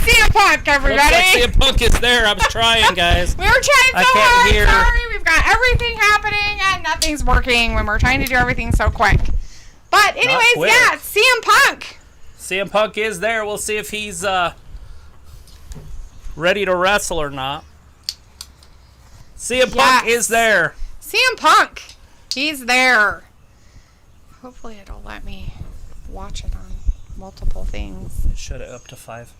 CM Punk, everybody. Looks like CM Punk is there. I was trying, guys. We were trying so I can't hard. hear. Sorry, we've got everything happening and nothing's working when we're trying to do everything so quick. But anyways, quick. yeah, it's CM Punk. CM Punk is there. We'll see if he's ready to wrestle or not. CM Punk is there. CM Punk. He's there. Hopefully it'll let me watch it on multiple things. Shut it up to 5.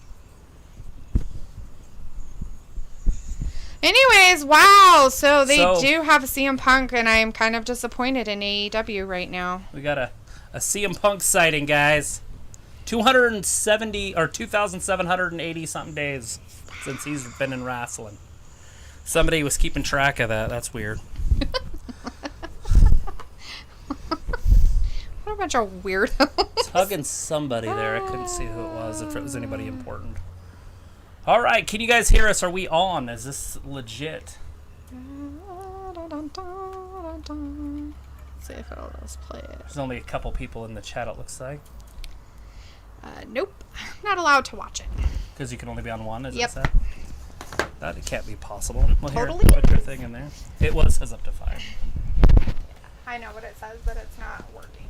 Anyways, wow. So they do have CM Punk, and I am kind of disappointed in AEW right now. We got a CM Punk sighting, guys. 270 or 2,780 something days since he's been in wrestling. Somebody was keeping track of that. That's weird. What a bunch of weirdos. It's hugging somebody there. I couldn't see who it was, if it was anybody important. All right, can you guys hear us? Are we on? Is this legit? Let's see if it'll let us play it. There's only a couple people in the chat, it looks like. Nope. Not allowed to watch it. Because you can only be on one, is Yep. it set? That can't be possible. Well, Totally. Here, put your thing in there. It says up to 5. I know what it says, but it's not working.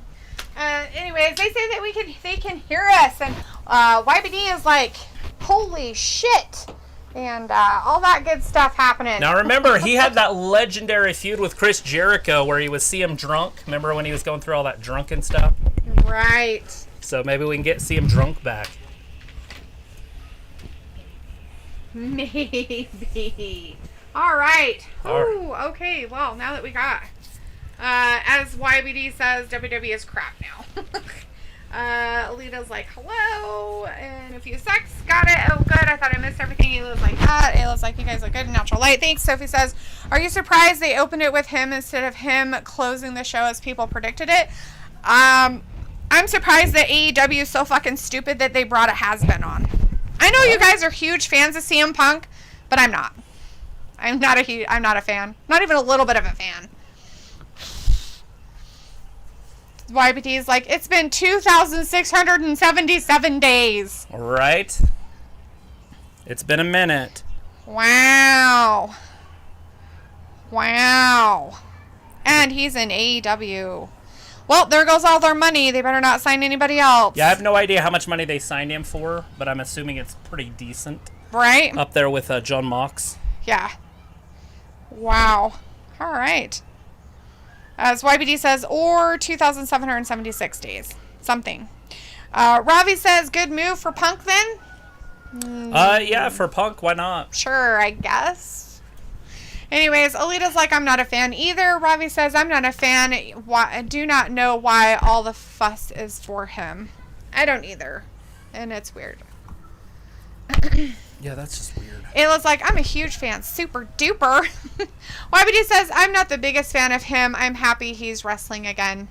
Anyways, they say that they can hear us, and YBD is like, holy shit, and all that good stuff happening. Now remember, he had that legendary feud with Chris Jericho where he would see him drunk. Remember when he was going through all that drunken stuff? Right. So maybe we can see him drunk back. Maybe. All right. Ooh, okay. Well, now that we got, as YBD says, WWE is crap now. Alita's like, hello, in a few secs. Got it. Oh, good. I thought I missed everything. Ayla's like that. Ayla's like, you guys look good in natural light. Thanks. Sophie says, are you surprised they opened it with him instead of him closing the show as people predicted it? I'm surprised that AEW is so fucking stupid that they brought a has-been on. I know you guys are huge fans of CM Punk, but I'm not. I'm not a fan. Not even a little bit of a fan. YBT is like, it's been 2,677 days. Right. It's been a minute. Wow. And he's in AEW. Well, there goes all their money. They better not sign anybody else. Yeah, I have no idea how much money they signed him for, but I'm assuming it's pretty decent. Right? Up there with John Mox. Yeah. Wow. All right. As YBD says, or 2,776 days. Something. Ravi says, good move for Punk then? Yeah, for Punk, why not? Sure, I guess. Anyways, Alita's like, I'm not a fan either. Ravi says, I'm not a fan. I do not know why all the fuss is for him. I don't either. And it's weird. Yeah, that's just weird. Ayla's like, I'm a huge fan. Super duper. YBD says, I'm not the biggest fan of him. I'm happy he's wrestling again.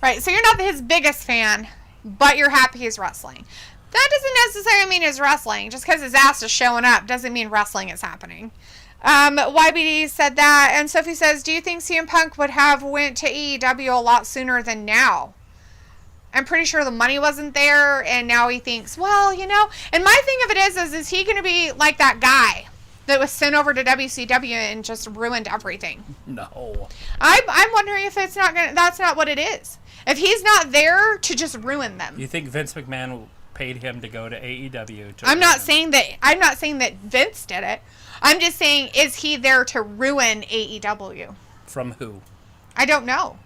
Right, so you're not his biggest fan, but you're happy he's wrestling. That doesn't necessarily mean he's wrestling. Just because his ass is showing up doesn't mean wrestling is happening. YBD said that. And Sophie says, do you think CM Punk would have went to AEW a lot sooner than now? I'm pretty sure the money wasn't there, and now he thinks, well, you know. And my thing of it is he going to be like that guy that was sent over to WCW and just ruined everything? No. I'm wondering if that's not what it is. If he's not there to just ruin them. You think Vince McMahon paid him to go to AEW? I'm not saying that Vince did it. I'm just saying, is he there to ruin AEW? From who? I don't know.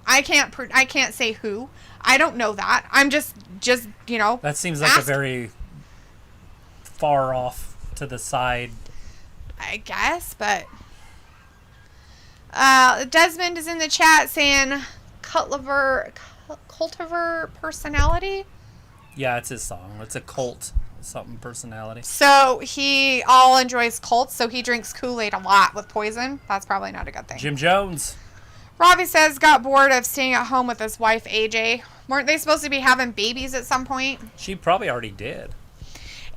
I can't say who. I don't know that. I'm just you know. That seems like a very far off to the side. I guess, but Desmond is in the chat saying cultivar personality. Yeah, it's his song. It's a cult something personality. So he all enjoys cults, so he drinks Kool-Aid a lot with poison. That's probably not a good thing. Jim Jones. Robbie says got bored of staying at home with his wife AJ. Weren't they supposed to be having babies at some point? She probably already did.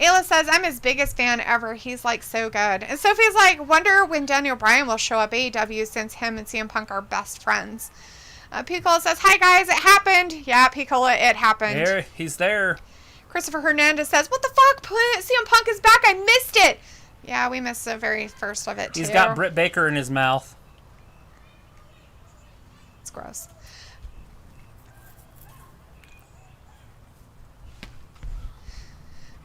Ayla says, I'm his biggest fan ever. He's like so good. And Sophie's like, wonder when Daniel Bryan will show up AEW since him and CM Punk are best friends. Piccolo says, hi guys, it happened. Yeah, Piccolo, it happened. There, he's there. Christopher Hernandez says, what the fuck? CM Punk is back. I missed it. Yeah, we missed the very first of it, too. He's got Britt Baker in his mouth. It's gross.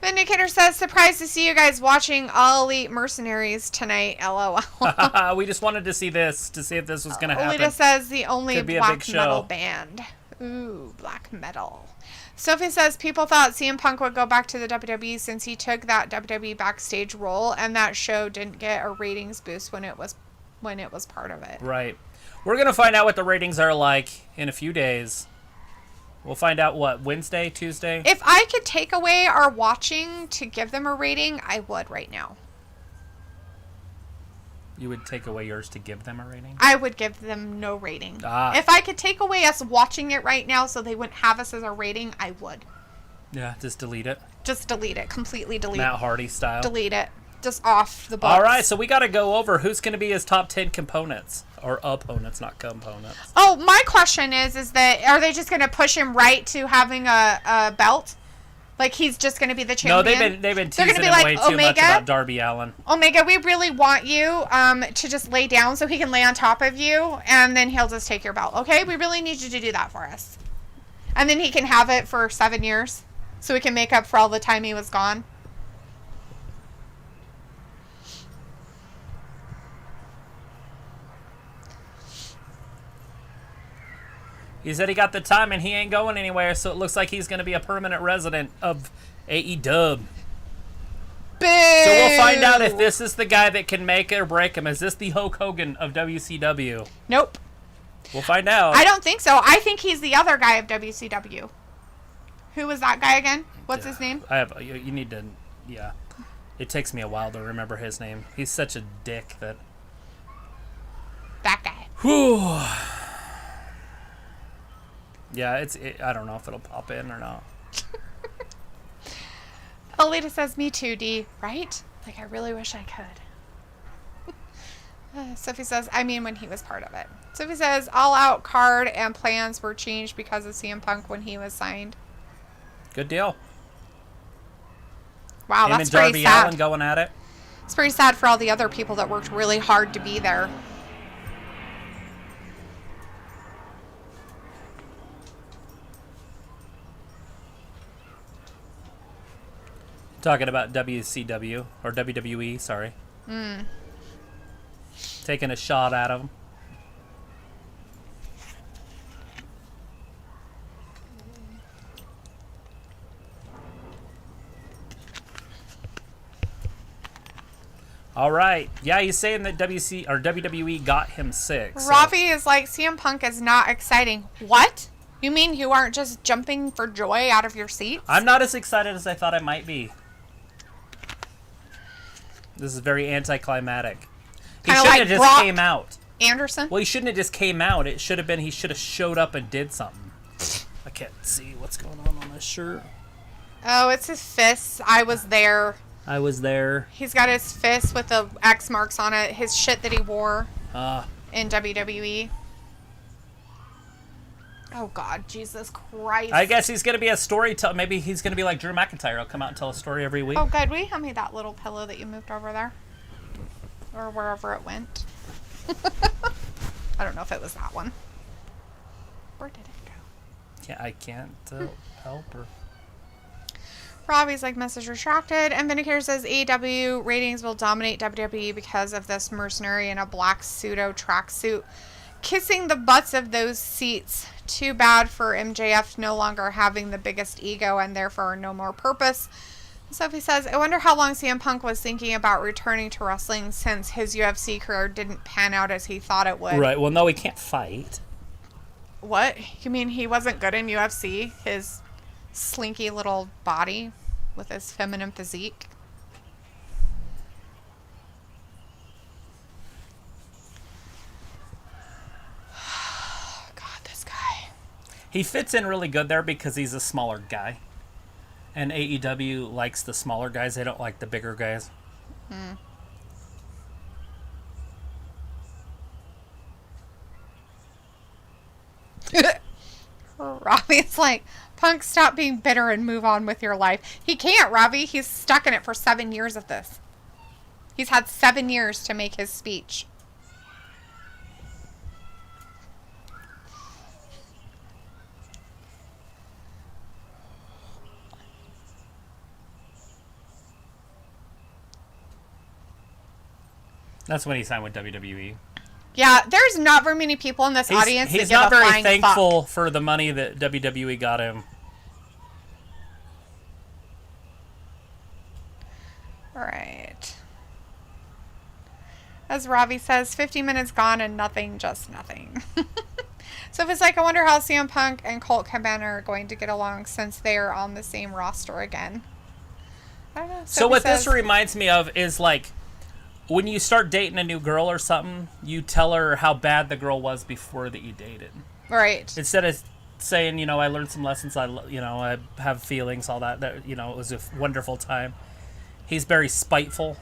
Vindicator says, surprised to see you guys watching All Elite Mercenaries tonight. LOL. We just wanted to see this, to see if this was going to happen. Olita says, the only Could be a black big metal show. band. Ooh, black metal. Sophie says, people thought CM Punk would go back to the WWE since he took that WWE backstage role, and that show didn't get a ratings boost when it was part of it. Right. We're going to find out what the ratings are like in a few days. We'll find out, what, Wednesday, Tuesday? If I could take away our watching to give them a rating, I would right now. You would take away yours to give them a rating? I would give them no rating. Ah. If I could take away us watching it right now so they wouldn't have us as a rating, I would. Yeah, just delete it. Just delete it. Completely delete it. Matt Hardy style. Delete it. Just off the books. All right, so we got to go over who's going to be his top 10 components. Or opponents, not components. Oh, my question is that are they just going to push him right to having a belt? Like he's just going to be the champion? No, they've been teasing him way too much about Darby Allin. Omega, we really want you to just lay down so he can lay on top of you, and then he'll just take your belt. Okay, we really need you to do that for us. And then he can have it for 7 years, so we can make up for all the time he was gone. He said he got the time and he ain't going anywhere, so it looks like he's going to be a permanent resident of AEW. Boo! So we'll find out if this is the guy that can make it or break him. Is this the Hulk Hogan of WCW? Nope. We'll find out. I don't think so. I think he's the other guy of WCW. Who was that guy again? What's his name? You need to, yeah. It takes me a while to remember his name. He's such a dick that... That guy. Whew. Yeah, I don't know if it'll pop in or not. Alita says, me too, D. Right? Like, I really wish I could. Sophie says, I mean when he was part of it. Sophie says, all out card and plans were changed because of CM Punk when he was signed. Good deal. Wow, Him that's and Darby pretty sad. Allin going at it. It's pretty sad for all the other people that worked really hard to be there. Talking about WCW, or WWE, sorry. Taking a shot at him. All right. Yeah, he's saying that WWE got him sick. So. Rafi is like, CM Punk is not exciting. What? You mean you aren't just jumping for joy out of your seats? I'm not as excited as I thought I might be. This is very anticlimactic. He Kinda shouldn't like have just Brock came out. Anderson? Well, he shouldn't have just came out. It should have been he should have showed up and did something. I can't see what's going on this shirt. Oh, it's his fists. I was there. I was there. He's got his fist with the X marks on it. His shit that he wore in WWE. Oh, God. Jesus Christ. I guess he's going to be a storyteller. Maybe he's going to be like Drew McIntyre. He'll come out and tell a story every week. Oh, good. Will you hand me that little pillow that you moved over there? Or wherever it went. I don't know if it was that one. Where did it go? Yeah, I can't help her. Robbie's like, message retracted. And Vindicator says AEW ratings will dominate WWE because of this mercenary in a black pseudo tracksuit kissing the butts of those seats. Too bad for MJF no longer having the biggest ego and therefore no more purpose. Sophie says, I wonder how long CM Punk was thinking about returning to wrestling since his UFC career didn't pan out as he thought it would. Right. Well, no, he can't fight. What? You mean he wasn't good in UFC? His slinky little body with his feminine physique? God, this guy. He fits in really good there because he's a smaller guy. And AEW likes the smaller guys. They don't like the bigger guys. Robbie's like, Punk, stop being bitter and move on with your life. He can't, Ravi. He's stuck in it for 7 years of this. He's had 7 years to make his speech. That's when he signed with WWE. Yeah, there's not very many people in this audience that He's give not a very flying thankful fuck. for the money that WWE got him. Right. As Ravi says, 50 minutes gone and nothing, just nothing. So if it's like, I wonder how CM Punk and Colt Cabana are going to get along since they are on the same roster again. I don't know. So what this reminds me of is like, when you start dating a new girl or something, you tell her how bad the girl was before that you dated. Right. Instead of saying, you know, I learned some lessons, I have feelings, all that, you know, it was a wonderful time. He's very spiteful.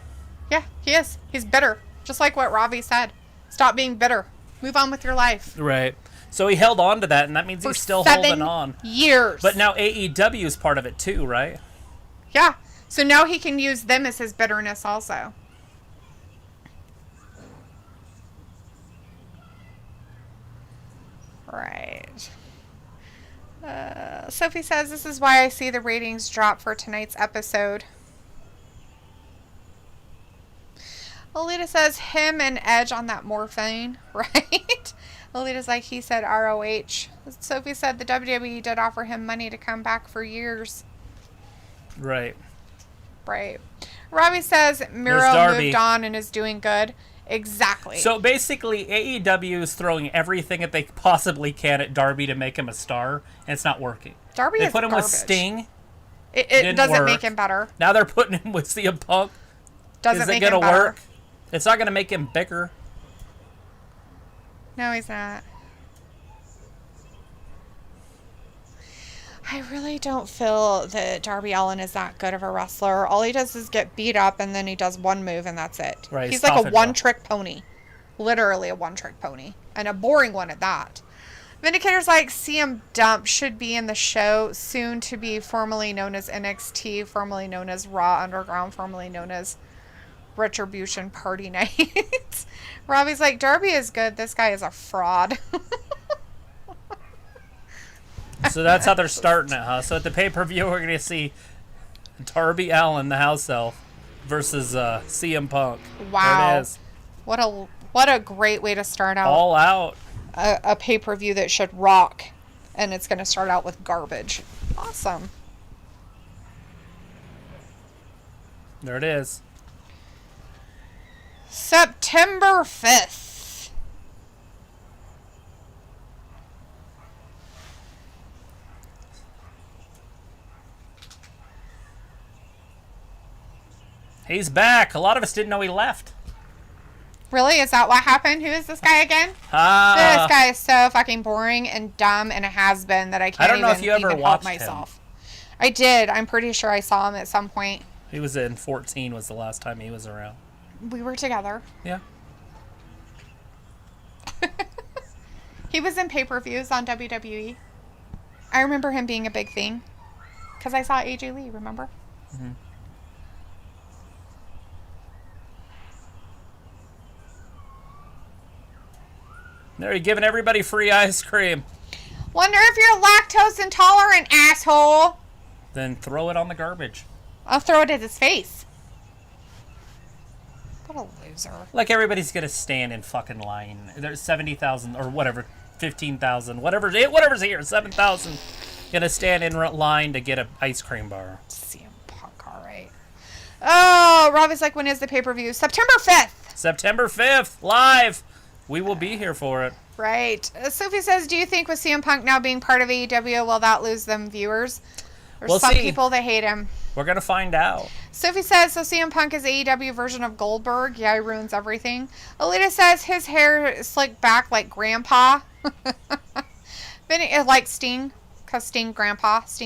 Yeah, he is. He's bitter. Just like what Ravi said. Stop being bitter. Move on with your life. Right. So he held on to that, and that means he's still holding on. 7 years. But now AEW is part of it too, right? Yeah. So now he can use them as his bitterness also. Right. Sophie says, this is why I see the ratings drop for tonight's episode. Alita says, him and Edge on that morphine, right? Alita's like, he said ROH. Sophie said the WWE did offer him money to come back for years. Right. Right. Robbie says Miro moved on and is doing good. Exactly. So basically, AEW is throwing everything that they possibly can at Darby to make him a star, and it's not working. Darby they is put him garbage. with Sting. It doesn't work. make him better. Now they're putting him with CM Punk. Doesn't is make it him gonna better. work? It's not going to make him bigger. No, he's not. I really don't feel that Darby Allin is that good of a wrestler. All he does is get beat up, and then he does one move, and that's it. Right, He's like a stop it, one-trick pony. Literally a one-trick pony. And a boring one at that. Vindicator's like, CM Dump should be in the show, soon to be formerly known as NXT, formerly known as Raw Underground, formerly known as Retribution Party Night. Robbie's like, Darby is good. This guy is a fraud. So that's how they're starting it, huh? So at the pay-per-view, we're going to see Darby Allin, the house elf, versus CM Punk. Wow. There it is. What a great way to start out All out. a pay-per-view that should rock. And it's going to start out with garbage. Awesome. There it is. September 5th. He's back. A lot of us didn't know he left. Really? Is that what happened? Who is this guy again? This guy is so fucking boring and dumb and a has-been that I can't I don't know if you ever even watched help myself. I did. I'm pretty sure I saw him at some point. He was in 14 was the last time he was around. We were together. Yeah. He was in pay-per-views on WWE. I remember him being a big thing. Because I saw AJ Lee, remember? Mm-hmm. There, you're giving everybody free ice cream. Wonder if you're lactose intolerant, asshole. Then throw it on the garbage. I'll throw it at his face. What a loser. Like everybody's gonna stand in fucking line. There's 70,000 or whatever, 15,000, whatever's here, 7,000 gonna stand in line to get an ice cream bar. CM Punk, all right. Oh, Robbie's like, when is the pay-per-view? September 5th. September 5th, live. We will be here for it. Right. Sophie says, do you think with CM Punk now being part of AEW, will that lose them viewers? There's We'll some see. people that hate him. We're gonna find out. Sophie says, so CM Punk is AEW version of Goldberg. Yeah, he ruins everything. Alita says his hair is slicked back like Grandpa. Like Sting, because Sting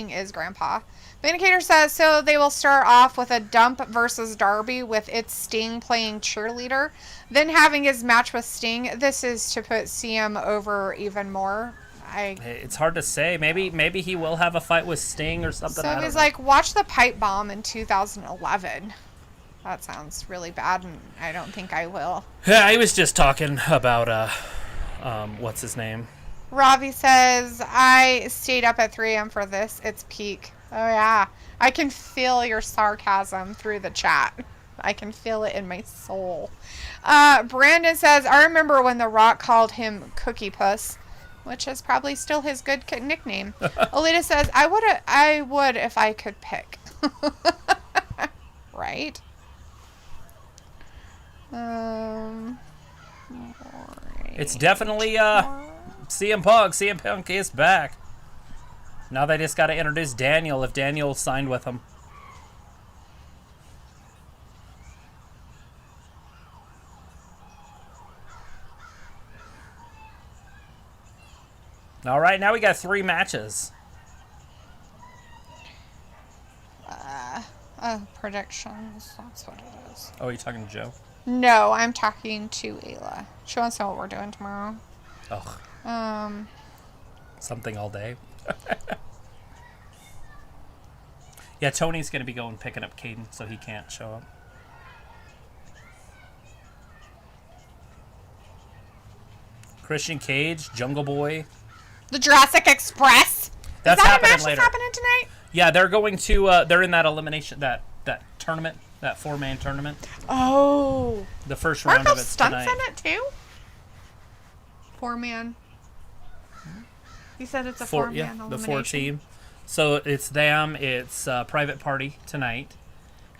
is Grandpa. Vindicator says, so they will start off with a Dump versus Darby with its Sting playing cheerleader, then having his match with Sting. This is to put CM over even more. It's hard to say. Maybe he will have a fight with Sting or something. So I don't he's know. like, watch the pipe bomb in 2011. That sounds really bad, and I don't think I will. Yeah, he was just talking about what's his name? Ravi says, I stayed up at 3 a.m. for this. It's peak. Oh, yeah. I can feel your sarcasm through the chat. I can feel it in my soul. Brandon says, I remember when The Rock called him Cookie Puss, which is probably still his good nickname. Alita says, I would if I could pick. Right? It's definitely CM Punk. CM Punk is back. Now they just got to introduce Daniel if Daniel signed with him. All right, now we got 3 matches. Predictions. That's what it is. Oh, you talking to Joe? No, I'm talking to Ayla. She wants to know what we're doing tomorrow. Oh. Something all day. Yeah, Tony's going to be going picking up Caden, so he can't show up. Christian Cage, Jungle Boy. The Jurassic Express. That's Is that a happening match later. that's happening tonight? Yeah, they're going to. They're in that elimination, that tournament, that 4-man tournament. Oh. The first Aren't round of those it's stunts tonight. in it too? 4-man. You said it's a Four, 4-man yeah, elimination. the 4 team. So it's them. It's Private Party tonight,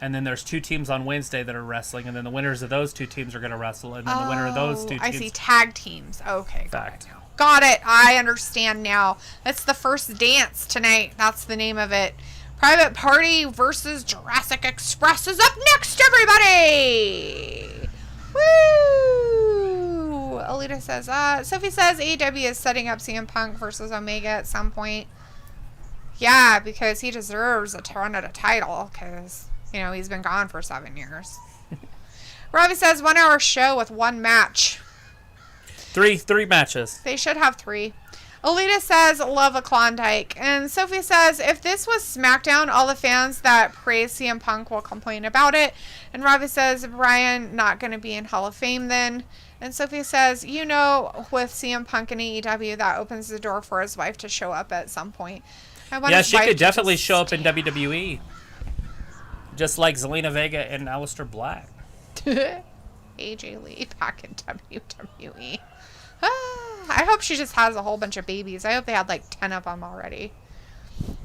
and then there's 2 teams on Wednesday that are wrestling, and then the winners of those 2 teams are going to wrestle, and then the winner of those 2 teams. I see tag teams. Okay, got Fact. it now. Got it. I understand now. That's the first dance tonight. That's the name of it. Private Party versus Jurassic Express is up next, everybody! Woo! Alita says, Sophie says AEW is setting up CM Punk versus Omega at some point. Yeah, because he deserves a run at a title, because, you know, he's been gone for 7 years. Robbie says 1 hour show with 1 match. 3 matches. They should have 3. Alita says, love a Klondike. And Sophie says, if this was SmackDown, all the fans that praise CM Punk will complain about it. And Robbie says, Brian not going to be in Hall of Fame then. And Sophie says, you know, with CM Punk and AEW, that opens the door for his wife to show up at some point. Yeah, she could definitely show up in WWE. Just like Zelina Vega and Aleister Black. AJ Lee back in WWE. I hope she just has a whole bunch of babies. I hope they had like 10 of them already.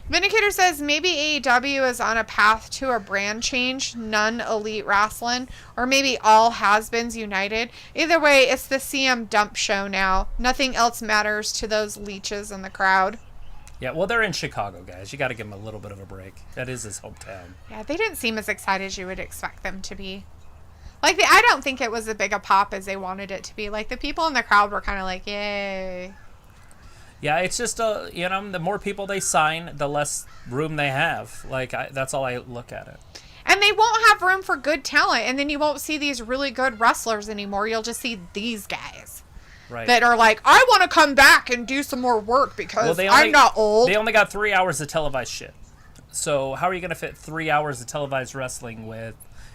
Vindicator says maybe AEW is on a path to a brand change, none elite wrestling, or maybe all has-beens united. Either way, it's the CM dump show now. Nothing else matters to those leeches in the crowd. Yeah, well, they're in Chicago, guys. You got to give them a little bit of a break. That is his hometown. Yeah, they didn't seem as excited as you would expect them to be. Like, I don't think it was as big a pop as they wanted it to be. Like, the people in the crowd were kind of like, yay. Yeah, it's just, you know, the more people they sign, the less room they have. Like, that's all I look at it. And they won't have room for good talent. And then you won't see these really good wrestlers anymore. You'll just see these guys. Right. That are like, I want to come back and do some more work because I'm not old. They only got 3 hours of televised shit. So how are you going to fit 3 hours of televised wrestling with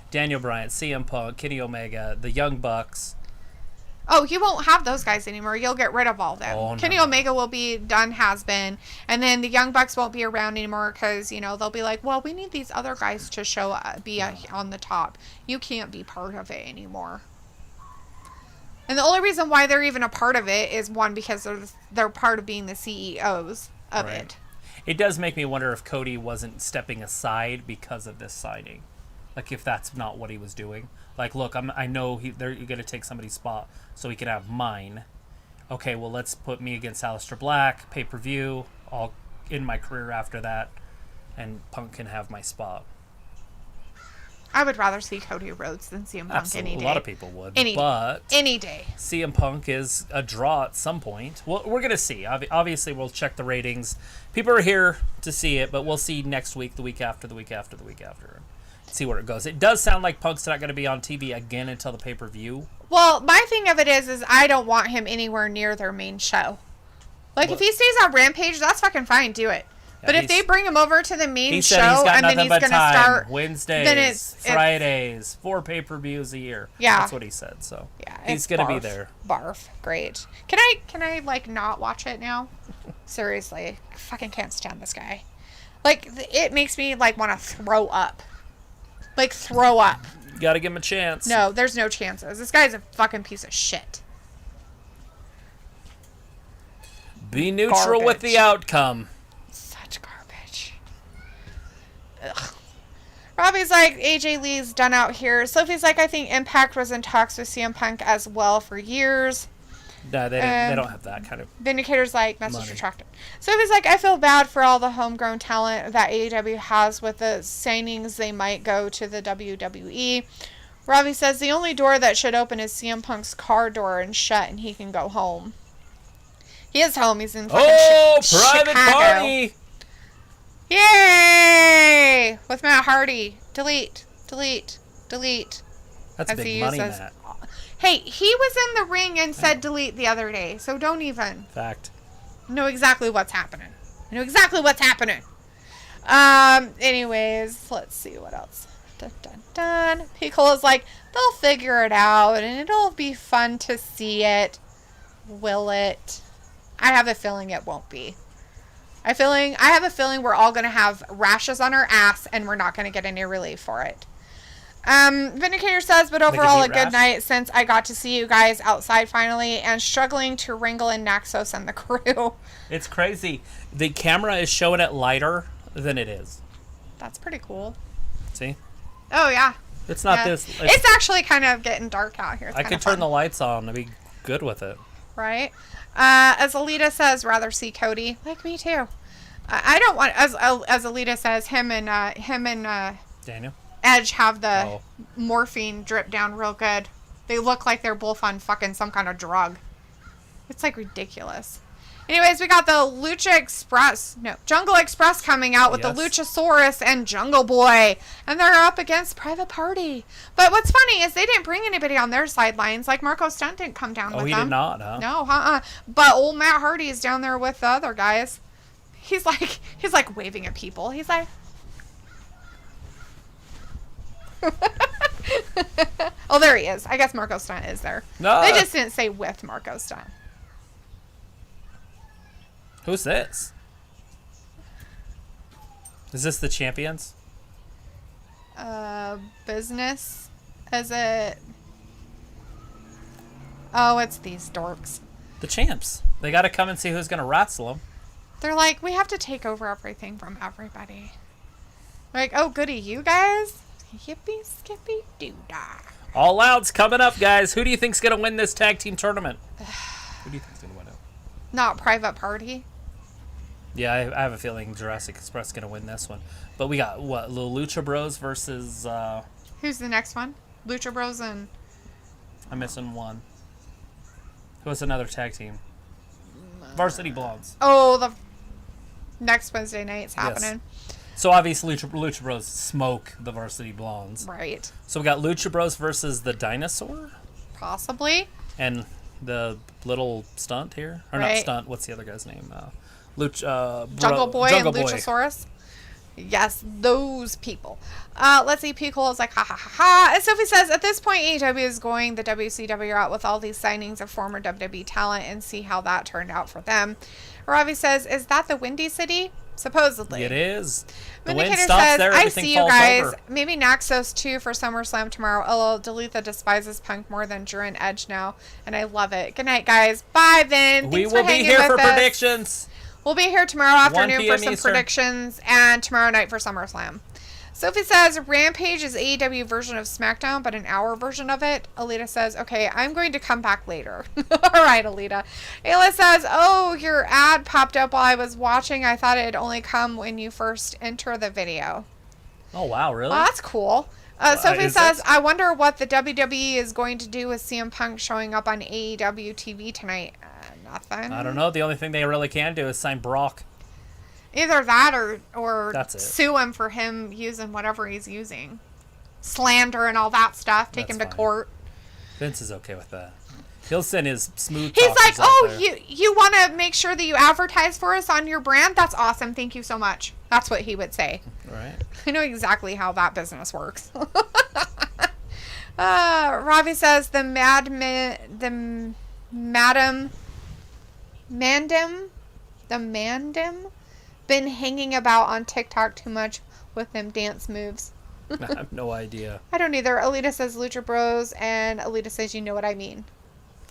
Daniel Bryan, CM Punk, Kenny Omega, the Young Bucks? Oh, you won't have those guys anymore. You'll get rid of all of them. Oh, no. Kenny Omega will be done, has been. And then the Young Bucks won't be around anymore because, you know, they'll be like, well, we need these other guys to be on the top. You can't be part of it anymore. And the only reason why they're even a part of it is, one, because they're part of being the CEOs of Right. it. It does make me wonder if Cody wasn't stepping aside because of this signing. Like, if that's not what he was doing. Like, look, I know you're going to take somebody's spot so he can have mine. Okay, well, let's put me against Aleister Black, pay-per-view, I'll end my career after that, and Punk can have my spot. I would rather see Cody Rhodes than CM Punk Absolutely. any day. A lot of people would. Any Any day. CM Punk is a draw at some point. Well, we're going to see. Obviously, we'll check the ratings. People are here to see it, but we'll see next week, the week after, the week after, the week after. See where it goes. It does sound like Punk's not going to be on TV again until the pay-per-view. Well, my thing of it is I don't want him anywhere near their main show. Like, if he stays on Rampage, that's fucking fine. Do it. But if they bring him over to the main show and then he's going to start Wednesdays, then Fridays, 4 pay-per-views a year. Yeah. That's what he said. So yeah, he's going to be there. Barf. Great. Can I like not watch it now? Seriously. I fucking can't stand this guy. Like, it makes me like want to throw up. Like, throw up. You got to give him a chance. No, there's no chances. This guy's a fucking piece of shit. Be neutral with the outcome. Such garbage. Ugh. Robbie's like, AJ Lee's done out here. Sophie's like, I think Impact was in talks with CM Punk as well for years. No, they don't have that kind of Vindicator's like, message money. retracted. Sophie's like, I feel bad for all the homegrown talent that AEW has with the signings. They might go to the WWE. Robbie says the only door that should open is CM Punk's car door and shut, and he can go home. He is home. He's in fucking private Chicago. party. Yay! With Matt Hardy. Delete. That's big money, Matt. Hey, he was in the ring and said delete the other day, so don't even. Fact. Know exactly what's happening. Anyways, let's see what else. Dun, dun, dun. Piccolo's like, they'll figure it out, and it'll be fun to see it. Will it? I have a feeling it won't be. I have a feeling we're all going to have rashes on our ass, and we're not going to get any relief for it. Vindicator says, but overall a good night since I got to see you guys outside finally, and struggling to wrangle in Naxos and the crew. It's crazy. The camera is showing it lighter than it is. That's pretty cool. See? Oh, yeah. It's not this. It's actually kind of getting dark out here. I could turn the lights on and be good with it. Right? As Alita says, rather see Cody. Like me too. I don't want, as Alita says, him and Daniel? Edge have the morphine drip down real good. They look like they're both on fucking some kind of drug. It's like ridiculous. Anyways, we got the Jungle Express coming out with the Luchasaurus and Jungle Boy. And they're up against Private Party. But what's funny is they didn't bring anybody on their sidelines. Like Marco Stunt didn't come down with them. Oh, he did not, huh? No, But old Matt Hardy is down there with the other guys. He's like waving at people. He's like... Oh, there he is. I guess Marco Stunt is there. No. They just didn't say with Marco Stunt. Who's this? Is this the champions? Business? Is it... Oh, it's these dorks. The champs. They got to come and see who's going to wrestle them. They're like, we have to take over everything from everybody. Like, oh, goody, you guys? Yippee, skippy, doo-dah. All Out's coming up, guys. Who do you think's going to win this tag team tournament? Who do you think's going to win it? Not Private Party. Yeah, I have a feeling Jurassic Express is going to win this one. But we got, what, Little Lucha Bros versus... Who's the next one? Lucha Bros and... I'm missing one. Who's another tag team? Varsity Blondes. Oh, the next Wednesday night's happening. Yes. So obviously Lucha Bros smoke the Varsity Blondes. Right. So we got Lucha Bros versus the Dinosaur? Possibly. And the little stunt here? Or not stunt, what's the other guy's name? Jungle Boy and Luchasaurus. Yes, those people. Let's see. Piccolo is like, ha ha ha ha. And Sophie says, at this point, AEW is going the WCW route with all these signings of former WWE talent and see how that turned out for them. Ravi says, is that the Windy City? Supposedly. It is. The wind Vindicator stops says, there, I everything see you falls guys. over. Maybe Naxos 2 for SummerSlam tomorrow. LOL, Dalitha despises Punk more than Drew and Edge now. And I love it. Good night, guys. Bye, Vin. We Thanks will for be hanging here with for us. predictions. We'll be here tomorrow afternoon 1 for p.m. some Eastern. predictions and tomorrow night for SummerSlam. Sophie says Rampage is AEW version of SmackDown, but an hour version of it. Alita says, okay, I'm going to come back later. All right, Alita. Ayla says, oh, your ad popped up while I was watching. I thought it'd only come when you first enter the video. Oh, wow, really? Oh, that's cool. Sophie is says, this- I wonder what the WWE is going to do with CM Punk showing up on AEW TV tonight. Nothing. I don't know. The only thing they really can do is sign Brock. Either that or That's it. sue him for him using whatever he's using. Slander and all that stuff. Take That's him to fine. court. Vince is okay with that. He'll send his smooth He's talkers like, out oh, there. you want to make sure that you advertise for us on your brand? That's awesome. Thank you so much. That's what he would say. Right. I know exactly how that business works. Ravi says the Mandem been hanging about on TikTok too much with them dance moves. I have no idea. I don't either. Alita says Lucha Bros, and Alita says you know what I mean.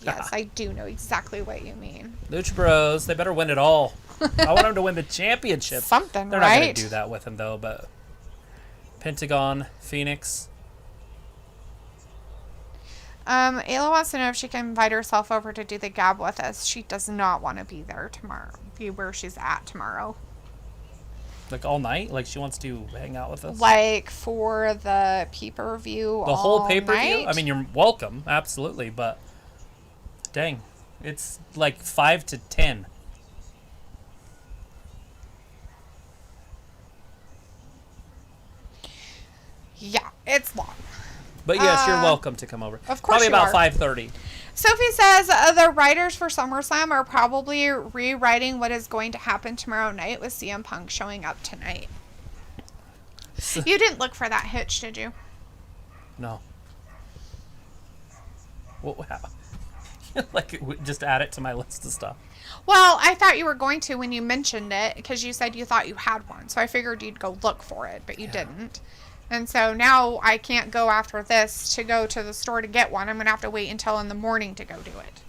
Yes, I do know exactly what you mean. Lucha Bros, they better win it all. I want them to win the championship. Something, They're right? not going to do that with him, though, but... Pentagon, Phoenix. Ayla wants to know if she can invite herself over to do the gab with us. She does not want to be there tomorrow. Be where she's at tomorrow. Like all night? Like she wants to hang out with us? Like for the pay-per-view The whole all pay-per-view? night? I mean, you're welcome, absolutely, but... Dang. It's like 5 to 10. Yeah, it's long. But yes, you're welcome to come over. Of course Probably you about are. 5:30. Sophie says the writers for SummerSlam are probably rewriting what is going to happen tomorrow night with CM Punk showing up tonight. You didn't look for that hitch, did you? No. What? Like, just add it to my list of stuff. Well, I thought you were going to when you mentioned it because you said you thought you had one. So I figured you'd go look for it, but you didn't. And so now I can't go after this to go to the store to get one. I'm going to have to wait until in the morning to go do it.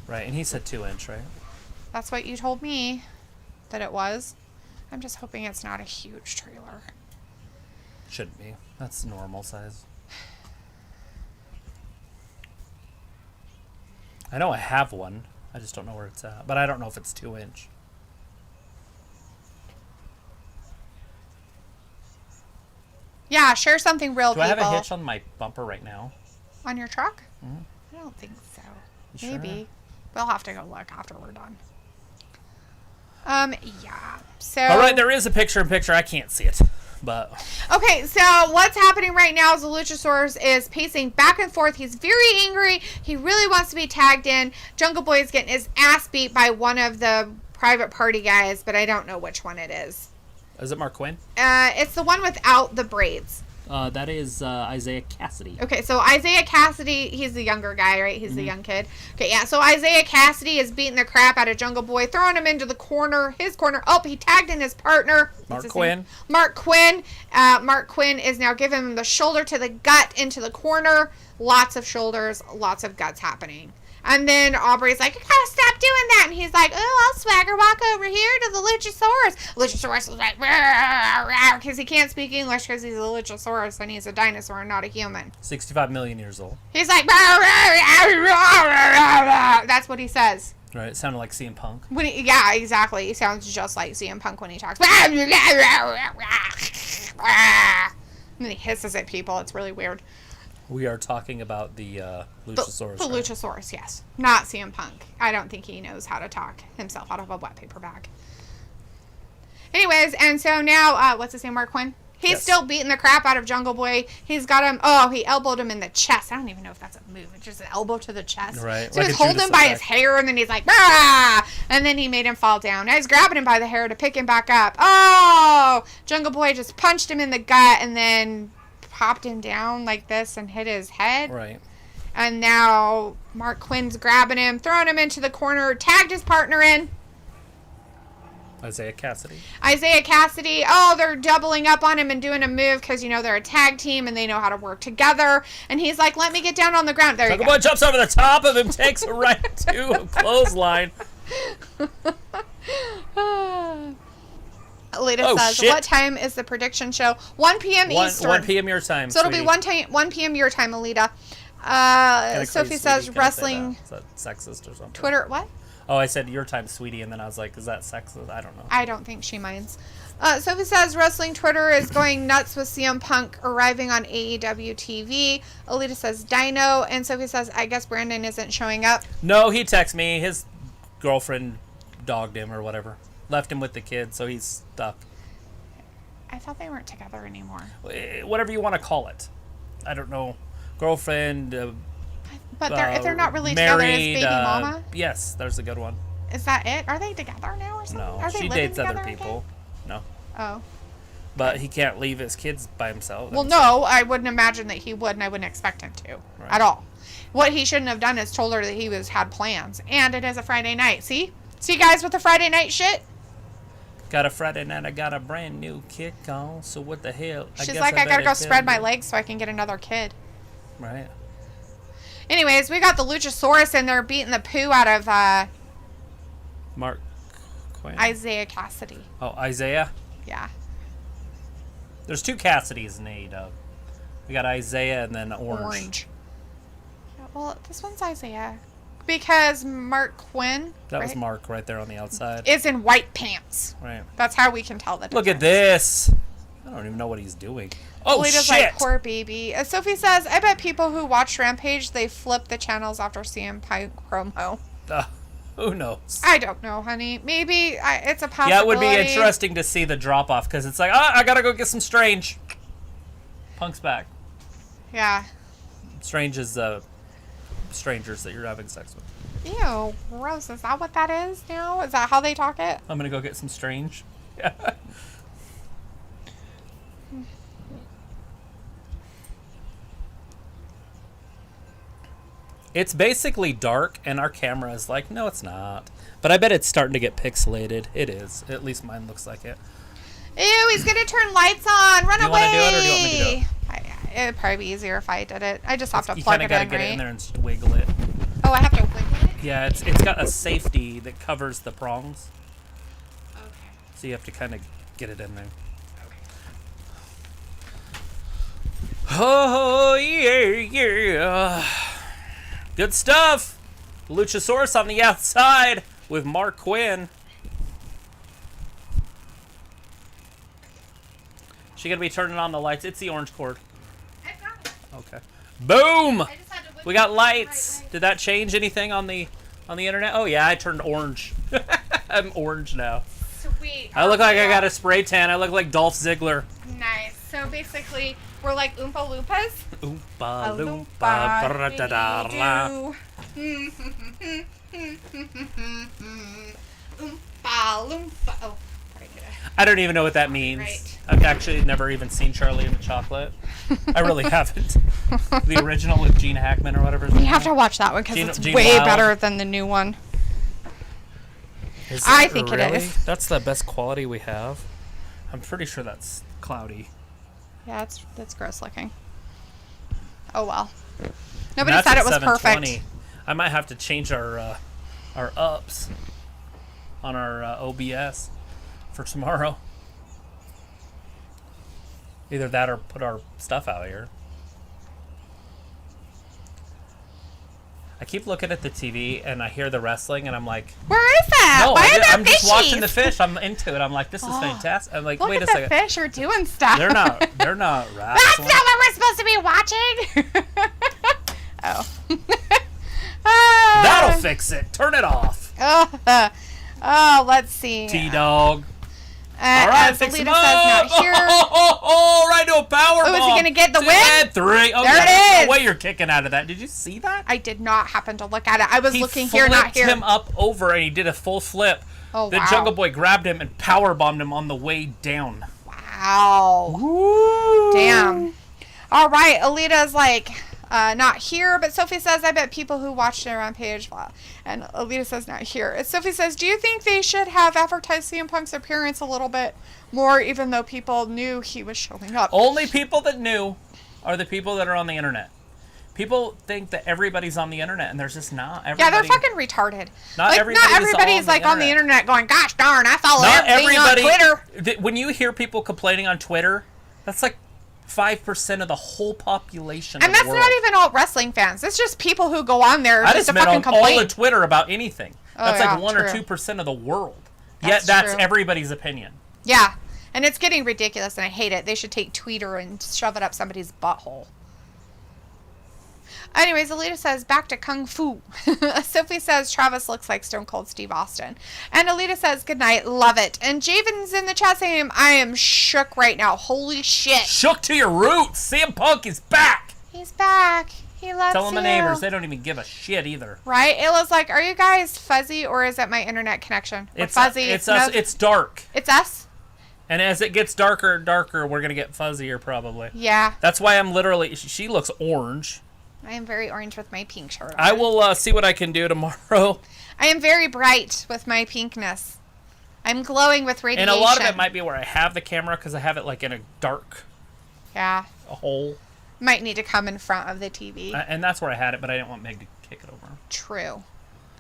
Right, and he said 2-inch, right? That's what you told me that it was. I'm just hoping it's not a huge trailer. Shouldn't be. That's normal size. I know I have one. I just don't know where it's at. But I don't know if it's 2-inch. Yeah, share something real, Do I people. have a hitch on my bumper right now? On your truck? Mhm. I don't think so. You Maybe. sure? We'll have to go look after we're done. Yeah. So. All right, there is a picture-in-picture. I can't see it, but Okay, so what's happening right now is the Luchasaurus is pacing back and forth. He's very angry. He really wants to be tagged in. Jungle Boy is getting his ass beat by one of the private party guys, but I don't know which one it is. is it Mark Quinn? It's the one without the braids. That is Isaiah Cassidy. Okay, so Isaiah Cassidy, he's the younger guy, right? He's the young kid. Okay, yeah, so Isaiah Cassidy is beating the crap out of Jungle Boy, throwing him into the corner, his corner. Oh, he tagged in his partner. What's Mark his Quinn. name? Mark Quinn. Mark Quinn is now giving him the shoulder to the gut into the corner. Lots of shoulders, lots of guts happening. And then Aubrey's like, you gotta stop doing that. And he's like, oh, I'll swagger walk over here to the Luchasaurus. Luchasaurus is like, because he can't speak English because he's a Luchasaurus and he's a dinosaur and not a human. 65 million years old. He's like, that's what he says. Right, it sounded like CM Punk. When yeah, exactly. He sounds just like CM Punk when he talks. And then he hisses at people. It's really weird. We are talking about the Luchasaurus. The right? Luchasaurus, yes. Not CM Punk. I don't think he knows how to talk himself out of a wet paper bag. Anyways, and so now, what's his name, Mark Quinn? He's Yes. still beating the crap out of Jungle Boy. He's got him, he elbowed him in the chest. I don't even know if that's a move. It's just an elbow to the chest. Right, So like he's a holding Judas him by effect. his hair, and then he's like, ah! And then he made him fall down. Now he's grabbing him by the hair to pick him back up. Oh! Jungle Boy just punched him in the gut and then popped him down like this and hit his head. Right. And now Mark Quinn's grabbing him, throwing him into the corner, tagged his partner in. Isaiah Cassidy. Isaiah Cassidy, they're doubling up on him and doing a move because, they're a tag team and they know how to work together. And he's like, let me get down on the ground. There Jungle you go. Boy jumps over the top of him, takes it right to a clothesline. Alita Oh, says, shit. what time is the prediction show? 1 p.m. 1 Eastern. p.m. your time. So it'll be sweetie. 1 p.m. your time, Alita. Kinda Sophie crazy, says, sweetie. Can I say wrestling, that? Is that sexist or something? Twitter, what? Oh, I said your time, sweetie, and then I was like, is that sexist? I don't know. I don't think she minds. Sophie says wrestling Twitter is going nuts with CM Punk arriving on AEW TV. Alita says Dino, and Sophie says I guess Brandon isn't showing up. No, he texted me. His girlfriend dogged him or whatever. Left him with the kid, so he's stuck. I thought they weren't together anymore. Whatever you want to call it. I don't know. Girlfriend, But if they're not really together as married, baby mama? Yes, there's a good one. Is that it? Are they together now or something? No, Are they she living dates other together people. No. again? Oh. But he can't leave his kids by himself. Well, no, I wouldn't imagine that he would, and I wouldn't expect him to at all. What he shouldn't have done is told her that he had plans, and it is a Friday night. See guys with the Friday night shit. Got a Friday night. I got a brand new kick on. So what the hell? She's like, I gotta go spread my legs so I can get another kid. Right. Anyways, we got the Luchasaurus in there beating the poo out of Mark Quinn. Isaiah Cassidy. Oh, Isaiah. Yeah. There's two Cassidys in AEW. We got Isaiah and then Orange. Yeah, well, this one's Isaiah. Because Mark Quinn, That was Mark right there on the outside. is in white pants. Right. That's how we can tell the difference. Look at this. I don't even know what he's doing. Oh, Lita's shit. like, poor baby. As Sophie says, I bet people who watch Rampage, they flip the channels after CM Punk promo. Who knows? I don't know, honey. Maybe it's a possibility. Yeah, it would be interesting to see the drop off because it's like, I gotta go get some Strange. Punk's back. Yeah. Strange is strangers that you're having sex with. Ew, gross. Is that what that is now? Is that how they talk it? I'm gonna go get some Strange. Yeah. It's basically dark, and our camera is like, no, it's not. But I bet it's starting to get pixelated. It is. At least mine looks like it. Ew, he's gonna turn lights on. Run away. Do you want to do it, or do you want me to do it? It'd probably be easier if I did it. I just have to You plug kind it of got to in, get right? it in there and just wiggle it. Oh, I have to wiggle it? Yeah, it's got a safety that covers the prongs. Okay. So you have to kind of get it in there. Oh, yeah. Good stuff. Luchasaurus on the outside with Mark Quinn. She gonna be turning on the lights. It's the orange cord. I've got it. Okay. Boom! I just had to wiggle We got it lights. the right way. Did that change anything on the internet? Oh yeah, I turned orange. I'm orange now. Sweet. I look like I got a spray tan. I look like Dolph Ziggler. Nice. So basically, we're like Oompa Loompas. Oompa loompa. Oompa, Bra-da-da-da. Oompa Loompa. Oh, sorry, I don't even know what that means. Right. I've actually never even seen Charlie and the Chocolate. I really haven't. The original with Gene Hackman or whatever. You have to watch that one because it's Gene way Wilder. better than the new one. Is I it think it really? is. That's the best quality we have. I'm pretty sure that's cloudy. Yeah, that's gross looking. Oh well. And Nobody that's said at it was 720. perfect. I might have to change our ups on our OBS for tomorrow. Either that or put our stuff out here. I keep looking at the TV and I hear the wrestling and I'm like, Where is that? no, Why are there I'm just fishies? watching the fish. I'm into it. I'm like, this is Oh. fantastic. I'm like, Look wait at a the second. fish are doing stuff. They're not That's wrestling. not what we're supposed to be watching. Oh. That'll fix it. Turn it off. Oh, let's see. T-Dog. All All right, as fix Alita him says, up. not here. Right to a power bomb. Oh, is he gonna get the 2 win? and 3. Oh, There yeah, it there's is. no way you're kicking out of that. Did you see that? I did not happen to look at it. I was He looking here, not flipped here. him up over and he did a full flip. Oh, The wow. Jungle Boy grabbed him and power bombed him on the way down. Wow. Woo. Damn. All right, Alita's like, not here, but Sophie says, I bet people who watched it on Page, and Alita says, not here. Sophie says, do you think they should have advertised CM Punk's appearance a little bit more, even though people knew he was showing up? Only people that knew are the people that are on the internet. People think that everybody's on the internet, and there's just not. Yeah, Everybody, they're fucking retarded. Not Like, everybody's not everybody's on like the on the internet going, gosh darn, I follow Not everything everybody. on Twitter. When you hear people complaining on Twitter, that's like 5% of the whole population. And of the that's world. not even all wrestling fans. It's just people who go on there I just to meant fucking on all complain. of Twitter about anything. Oh, That's yeah, like 1 or true. 2% of the world. That's Yet that's true. everybody's opinion. Yeah, and it's getting ridiculous, and I hate it. They should take Tweeter and shove it up somebody's butthole. Anyways, Alita says, back to Kung Fu. Sophie says, Travis looks like Stone Cold Steve Austin. And Alita says, good night, love it. And Javen's in the chat saying, I am shook right now. Holy shit. Shook to your roots. CM Punk is back. He's back. He loves Tell them the you. neighbors. They don't even give a shit either. Right? Ayla's like, are you guys fuzzy or is it my internet connection? We're fuzzy. It's us. It's dark. It's us? And as it gets darker and darker, we're going to get fuzzier probably. Yeah. That's why I'm literally... She looks orange. I am very orange with my pink shirt on. I will see what I can do tomorrow. I am very bright with my pinkness. I'm glowing with radiation. And a lot of it might be where I have the camera because I have it like in a dark a hole. Might need to come in front of the TV. And that's where I had it, but I didn't want Meg to kick it over. True.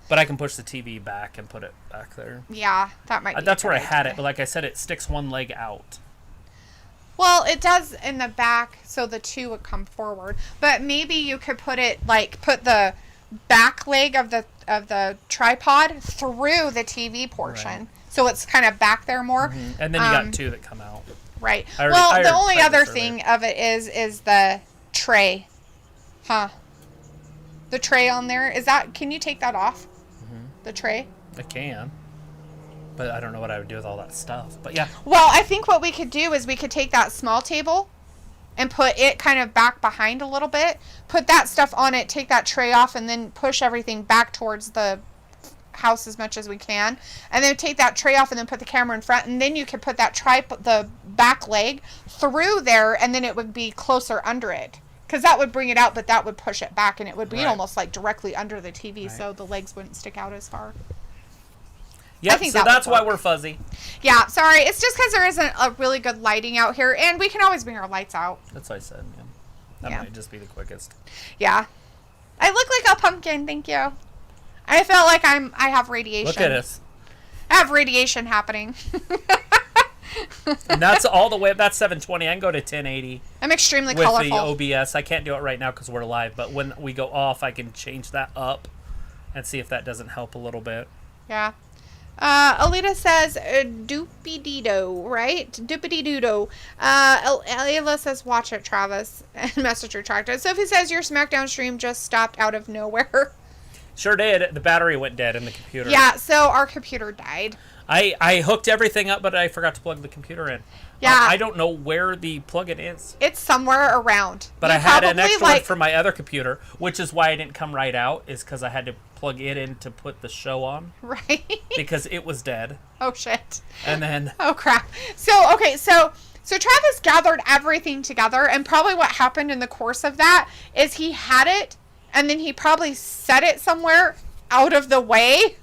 But I can push the TV back and put it back there. Yeah, that might be That's where I good had idea. it, but like I said, it sticks one leg out. Well, it does in the back, so the two would come forward. But maybe you could put it put the back leg of the tripod through the TV portion, Right. So it's kind of back there more. Mm-hmm. And then you got two that come out. Right. I already The only tried other this thing of it is the tray, huh? The tray on there is that? Can you take that off? Mm-hmm. The tray. I can. But I don't know what I would do with all that stuff. But yeah. Well, I think what we could do is we could take that small table and put it kind of back behind a little bit, put that stuff on it, take that tray off, and then push everything back towards the house as much as we can, and then take that tray off and then put the camera in front, and then you could put that the back leg through there, and then it would be closer under it. Because that would bring it out, but that would push it back, and it would be Right. almost like directly under the TV, Right. so the legs wouldn't stick out as far. Yep, think so that would that's why work. we're fuzzy. Yeah, sorry. It's just because there isn't a really good lighting out here, and we can always bring our lights out. That's what I said, yeah. That Yeah. might just be the quickest. Yeah. I look like a pumpkin, thank you. I feel like I have radiation. Look at us. I have radiation happening. And that's all the way. That's 720. I can go to 1080 I'm extremely with colorful. the OBS. I can't do it right now because we're live, but when we go off, I can change that up and see if that doesn't help a little bit. Yeah. Alita says doopy-dee-do, right? Doopy-dee-doo-do. Ayla says watch it, Travis. And message retracted. Sophie says your SmackDown stream just stopped out of nowhere. Sure did. The battery went dead in the computer. Yeah, so our computer died. I hooked everything up, but I forgot to plug the computer in. Yeah. I don't know where the plug-in is. It's somewhere around. But You I had an probably, extra one for my other computer, which is why I didn't come right out, is because I had to plug it in to put the show on, Right. because it was dead. Oh, shit. And then, Oh, crap. So, okay, so Travis gathered everything together, and probably what happened in the course of that is he had it, and then he probably set it somewhere out of the way.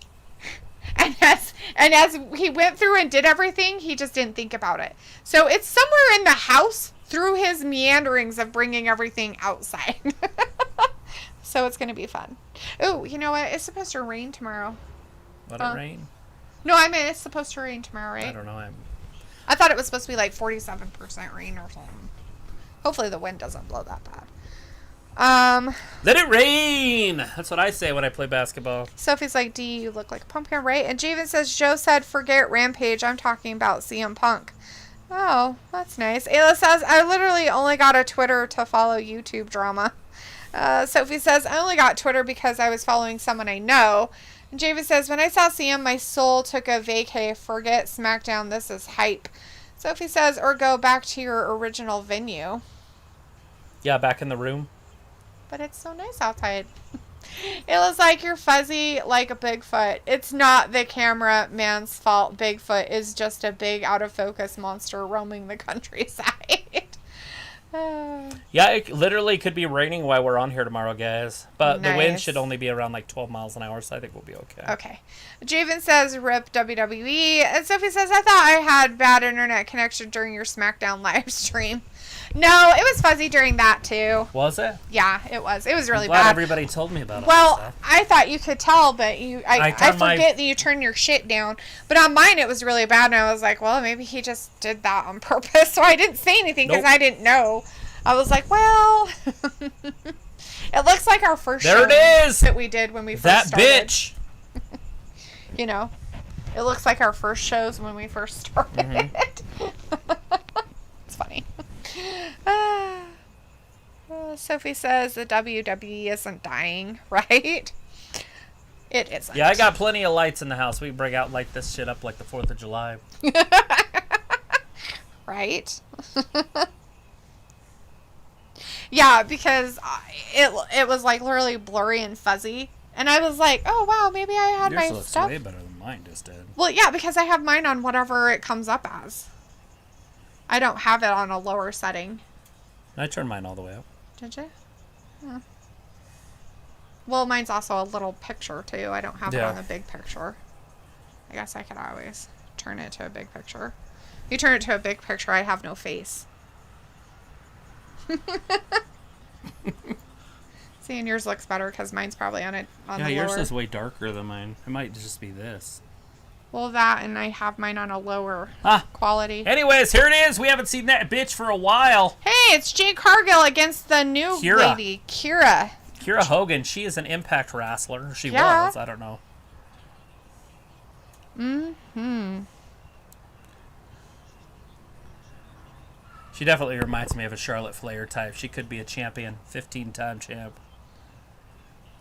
And as he went through and did everything, he just didn't think about it. So it's somewhere in the house through his meanderings of bringing everything outside. So it's going to be fun. Oh, you know what? It's supposed to rain tomorrow. let it rain. No, I mean, it's supposed to rain tomorrow, right? I don't know. I thought it was supposed to be like 47% rain or something. Hopefully the wind doesn't blow that bad. Let it rain! That's what I say when I play basketball. Sophie's like, D, you look like a pumpkin, right? And Javen says, Joe said, forget Rampage. I'm talking about CM Punk. Oh, that's nice. Ayla says, I literally only got a Twitter to follow YouTube drama. Sophie says, I only got Twitter because I was following someone I know. And Javen says, when I saw CM, my soul took a vacay. Forget SmackDown. This is hype. Sophie says, or go back to your original venue. Yeah, back in the room. But it's so nice outside. It looks like you're fuzzy like a Bigfoot. It's not the cameraman's fault. Bigfoot is just a big out of focus monster roaming the countryside. Yeah, it literally could be raining while we're on here tomorrow, guys. But the wind Nice. should only be around like 12 miles an hour, so I think we'll be okay. Okay. Javen says, rip WWE. And Sophie says, I thought I had bad internet connection during your SmackDown live stream. No, it was fuzzy during that too. Was it? Yeah, it was. It was really Glad bad. everybody told me about all Well, that stuff. I thought you could tell, but I turned my- forget that you turn your shit down. But on mine, it was really bad, and I was like, well, maybe he just did that on purpose. So I didn't say anything because Nope. I didn't know. I was like, well, it looks like our first There show it is! that we did when we first That started. bitch! You know, it looks like our first shows when we first started. Mm-hmm. It's funny. Sophie says the WWE isn't dying, right? It isn't. Yeah, I got plenty of lights in the house. We can bring out light this shit up like the 4th of July. Right? Yeah, because it was like literally blurry and fuzzy. And I was like, oh, wow, maybe I had Yours my looks stuff. way better than mine just did. Well, yeah, because I have mine on whatever it comes up as. I don't have it on a lower setting. I turned mine all the way up. Did you? Yeah. Well, mine's also a little picture, too. I don't have it Yeah. on the big picture. I guess I could always turn it to a big picture. If you turn it to a big picture, I have no face. See, and yours looks better because mine's probably on the Yeah, lower. yours is way darker than mine. It might just be this. Well, that, and I have mine on a lower Ah. quality. Anyways, here it is. We haven't seen that bitch for a while. Hey, it's Jade Cargill against the new Kira. lady, Kira. Kira Hogan, she is an Impact wrestler. She Yeah. was. I don't know. Mm-hmm. She definitely reminds me of a Charlotte Flair type. She could be a champion, 15-time champ.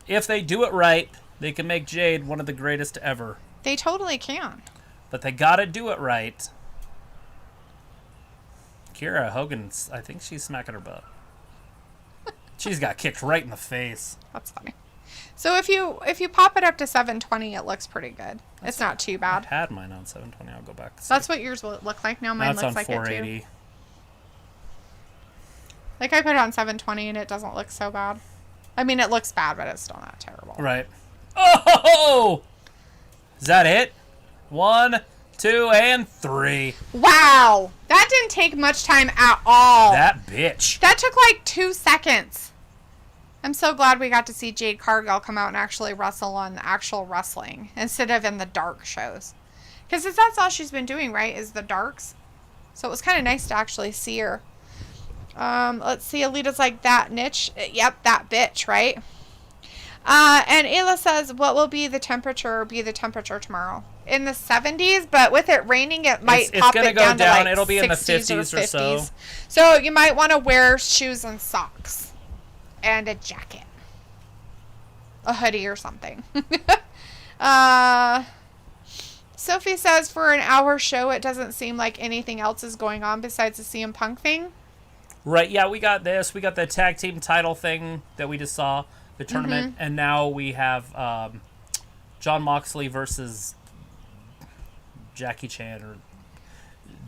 If they do it right, they can make Jade one of the greatest ever. They totally can. But they gotta do it right. Kira Hogan's, I think she's smacking her butt. She's got kicked right in the face. That's funny. So if you pop it up to 720, it looks pretty good. It's not too I bad. had mine on 720. I'll go back. And see. That's what yours will look like. Now Now mine it's looks on like it too. 480. Like I put it on 720 and it doesn't look so bad. I mean, it looks bad, but it's still not terrible. Right. Oh! Is that it? 1, 2, and 3. Wow, that didn't take much time at all. That bitch. That took like 2 seconds. I'm so glad we got to see Jade Cargill come out and actually wrestle on the actual wrestling instead of in the dark shows. Because that's all she's been doing, right, is the darks. So it was kind of nice to actually see her. Let's see, Alita's like, that niche? Yep, that bitch, right? And Ayla says, what will be the temperature tomorrow? In the 70s, but with it raining, it might It's pop gonna it go down to down. like It'll be in the 60s 50s or so. So you might want to wear shoes and socks and a jacket, a hoodie or something. Sophie says for an hour show, it doesn't seem like anything else is going on besides the CM Punk thing. Right, yeah, we got this. We got the tag team title thing that we just saw, the tournament, and now we have John Moxley versus Jackie Chan or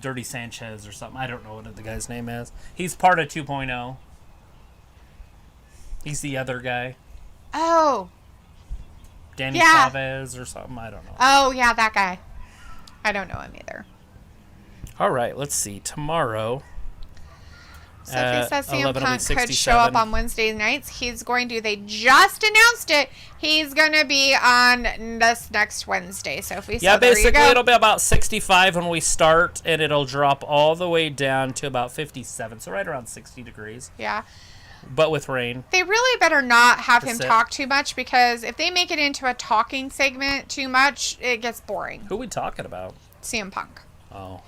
Dirty Sanchez or something. I don't know what the guy's name is. He's part of 2.0. He's the other guy. Oh. Danny Yeah. Chavez or something. I don't know. Oh, yeah, that guy. I don't know him either. All right, let's see. Tomorrow. Sophie says CM 11 will be Punk could show up 67. on Wednesday nights. They just announced it. He's going to be on this next Wednesday, Sophie. Yeah, so there you basically go. it'll be about 65 when we start, and it'll drop all the way down to about 57, so right around 60 degrees, Yeah. but with rain. They really better not have him That's it. talk too much, because if they make it into a talking segment too much, it gets boring. Who are we talking about? CM Punk. Oh.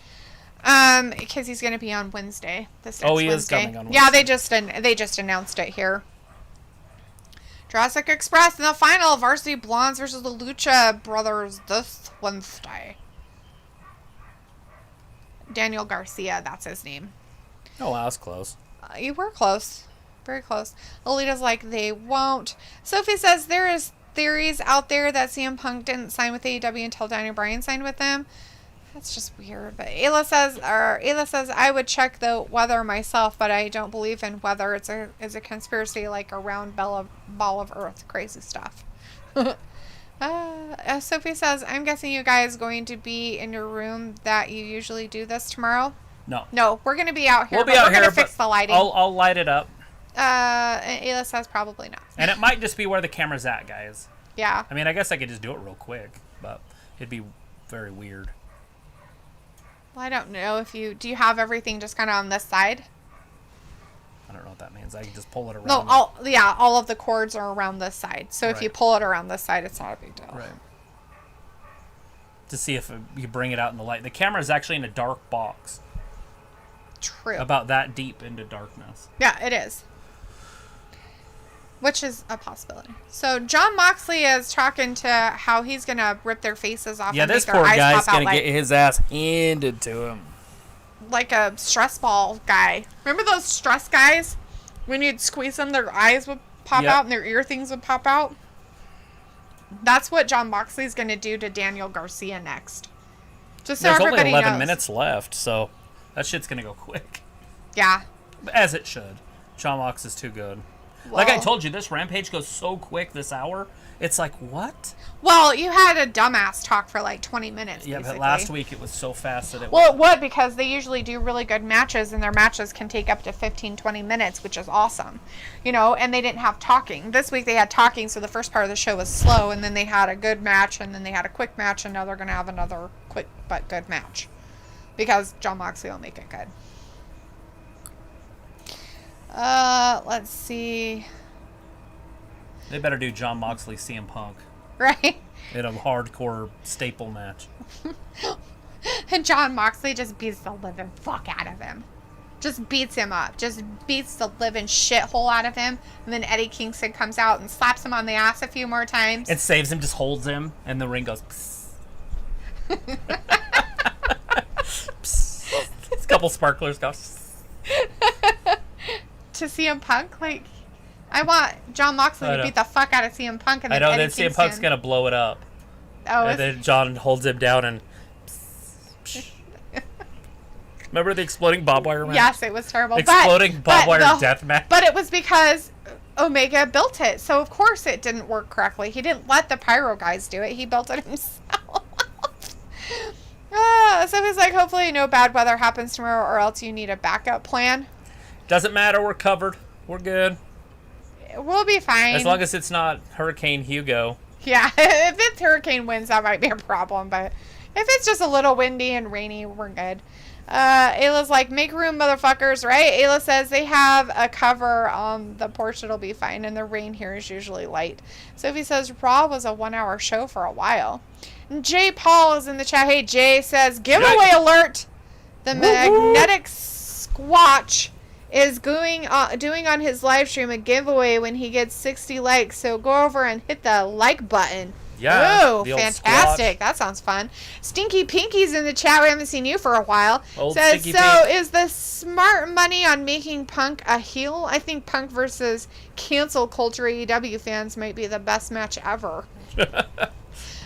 Because he's going to be on Wednesday. This next Oh, he is Wednesday. coming on Yeah, Wednesday. they just announced it here. Jurassic Express in the final, Varsity Blondes versus the Lucha Brothers this Wednesday. Daniel Garcia, that's his name. Oh, wow, that's close. You were close. Very close. Alita's like, they won't. Sophie says there is theories out there that CM Punk didn't sign with AEW until Daniel Bryan signed with them. That's just weird. But Ayla says, I would check the weather myself, but I don't believe in weather. It's a conspiracy, like a round ball of earth. Crazy stuff. Sophie says, I'm guessing you guys going to be in your room that you usually do this tomorrow? No. No, we're going to be out here. We'll be but out we're here, going to fix but the lighting. I'll light it up. And Ayla says probably not. And it might just be where the camera's at, guys. Yeah. I mean, I guess I could just do it real quick, but it'd be very weird. Well, I don't know if you... Do you have everything just kind of on this side? I don't know what that means. I can just pull it around. No, all of the cords are around this side. So if you Right. pull it around this side, it's not a big deal. Right. To see if you bring it out in the light. The camera is actually in a dark box. True. About that deep into darkness. Yeah, it is. Which is a possibility. So John Moxley is talking to how he's going to rip their faces off Yeah, and this make their poor eyes guy's pop out going to get his ass handed to him. like a stress ball guy. Remember those stress guys? When you'd squeeze them, their eyes would pop Yep. out and their ear things would pop out. That's what John Moxley's going to do to Daniel Garcia next. Just so There's only everybody 11 knows. minutes left, so that shit's gonna go quick. Yeah. As it should. John Mox is too good. Like I Well- told you, this Rampage goes so quick this hour. It's like, what? Well, you had a dumbass talk for like 20 minutes. Yeah, basically. but last week it was so fast that it Well, it would, because they usually do really good matches, and their matches can take up to 15, 20 minutes, which is awesome. You know, and they didn't have talking. This week they had talking, so the first part of the show was slow, and then they had a good match, and then they had a quick match, and now they're going to have another quick but good match. Because John Moxley will make it good. Let's see. They better do John Moxley CM Punk Right? in a hardcore staple match. And John Moxley just beats the living fuck out of him. Just beats him up. Just beats the living shithole out of him. And then Eddie Kingston comes out and slaps him on the ass a few more times. It saves him, just holds him, and the ring goes. Psst. Psst. A couple sparklers go. To CM Punk, like, I want John Moxley I to know. beat the fuck out of CM Punk. And I then know Eddie that CM Kingston. Punk's gonna blow it up, Oh, and then John holds him down and. Remember the exploding barbed wire match? yes, it was terrible. Exploding barbed wire death match. But it was because Omega built it, so of course it didn't work correctly. He didn't let the pyro guys do it. He built it himself. So he's like, hopefully no bad weather happens tomorrow, or else you need a backup plan. Doesn't matter. We're covered. We're good. We'll be fine. As long as it's not Hurricane Hugo. Yeah, if it's hurricane winds, that might be a problem. But if it's just a little windy and rainy, we're good. Ayla's like, make room, motherfuckers, right? Ayla says they have a cover on the porch. It'll be fine. And the rain here is usually light. Sophie says Raw was a 1 hour show for a while. And Jay Paul is in the chat. Hey, Jay says, giveaway alert. The magnetic squatch is doing on his live stream a giveaway when he gets 60 likes. So go over and hit the like button. Yeah, Ooh, the old fantastic. That sounds fun. Stinky Pinky's in the chat. We haven't seen you for a while. Old Says, Stinky so Pink. is the smart money on making Punk a heel? I think Punk versus cancel culture AEW fans might be the best match ever.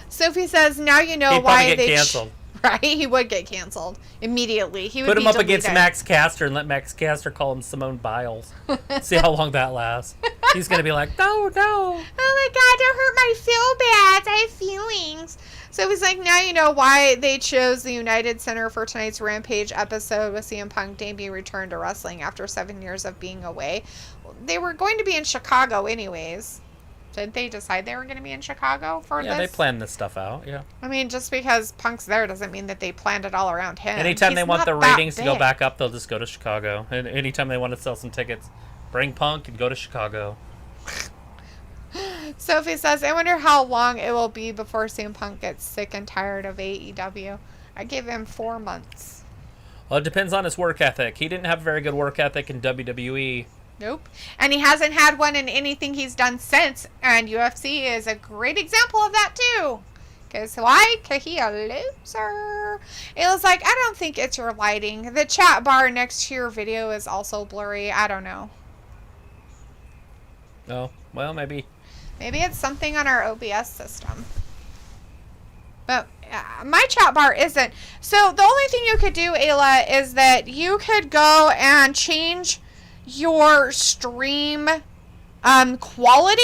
Sophie says, now you know He'd why probably get they... canceled. Right? He would get canceled immediately. He would Put him be up against deleted. Max Caster and let Max Caster call him Simone Biles. See how long that lasts. He's going to be like, no. Oh my god, don't hurt my feelbads. I have feelings. So it was like, now you know why they chose the United Center for tonight's Rampage episode with CM Punk debut return to wrestling after 7 years of being away. They were going to be in Chicago anyways. Did they decide they were going to be in Chicago for Yeah, this? they planned this stuff out, yeah. I mean, just because Punk's there doesn't mean that they planned it all around him. Anytime He's they want not the that ratings to go big. back up, they'll just go to Chicago. And anytime they want to sell some tickets, bring Punk and go to Chicago. Sophie says, I wonder how long it will be before CM Punk gets sick and tired of AEW. I give him 4 months. Well, it depends on his work ethic. He didn't have a very good work ethic in WWE. Nope. And he hasn't had one in anything he's done since. And UFC is a great example of that too. Because why? Because he a loser. It was like, I don't think it's your lighting. The chat bar next to your video is also blurry. I don't know. Oh, well, maybe. Maybe it's something on our OBS system. But my chat bar isn't. So the only thing you could do, Ayla, is that you could go and change your stream quality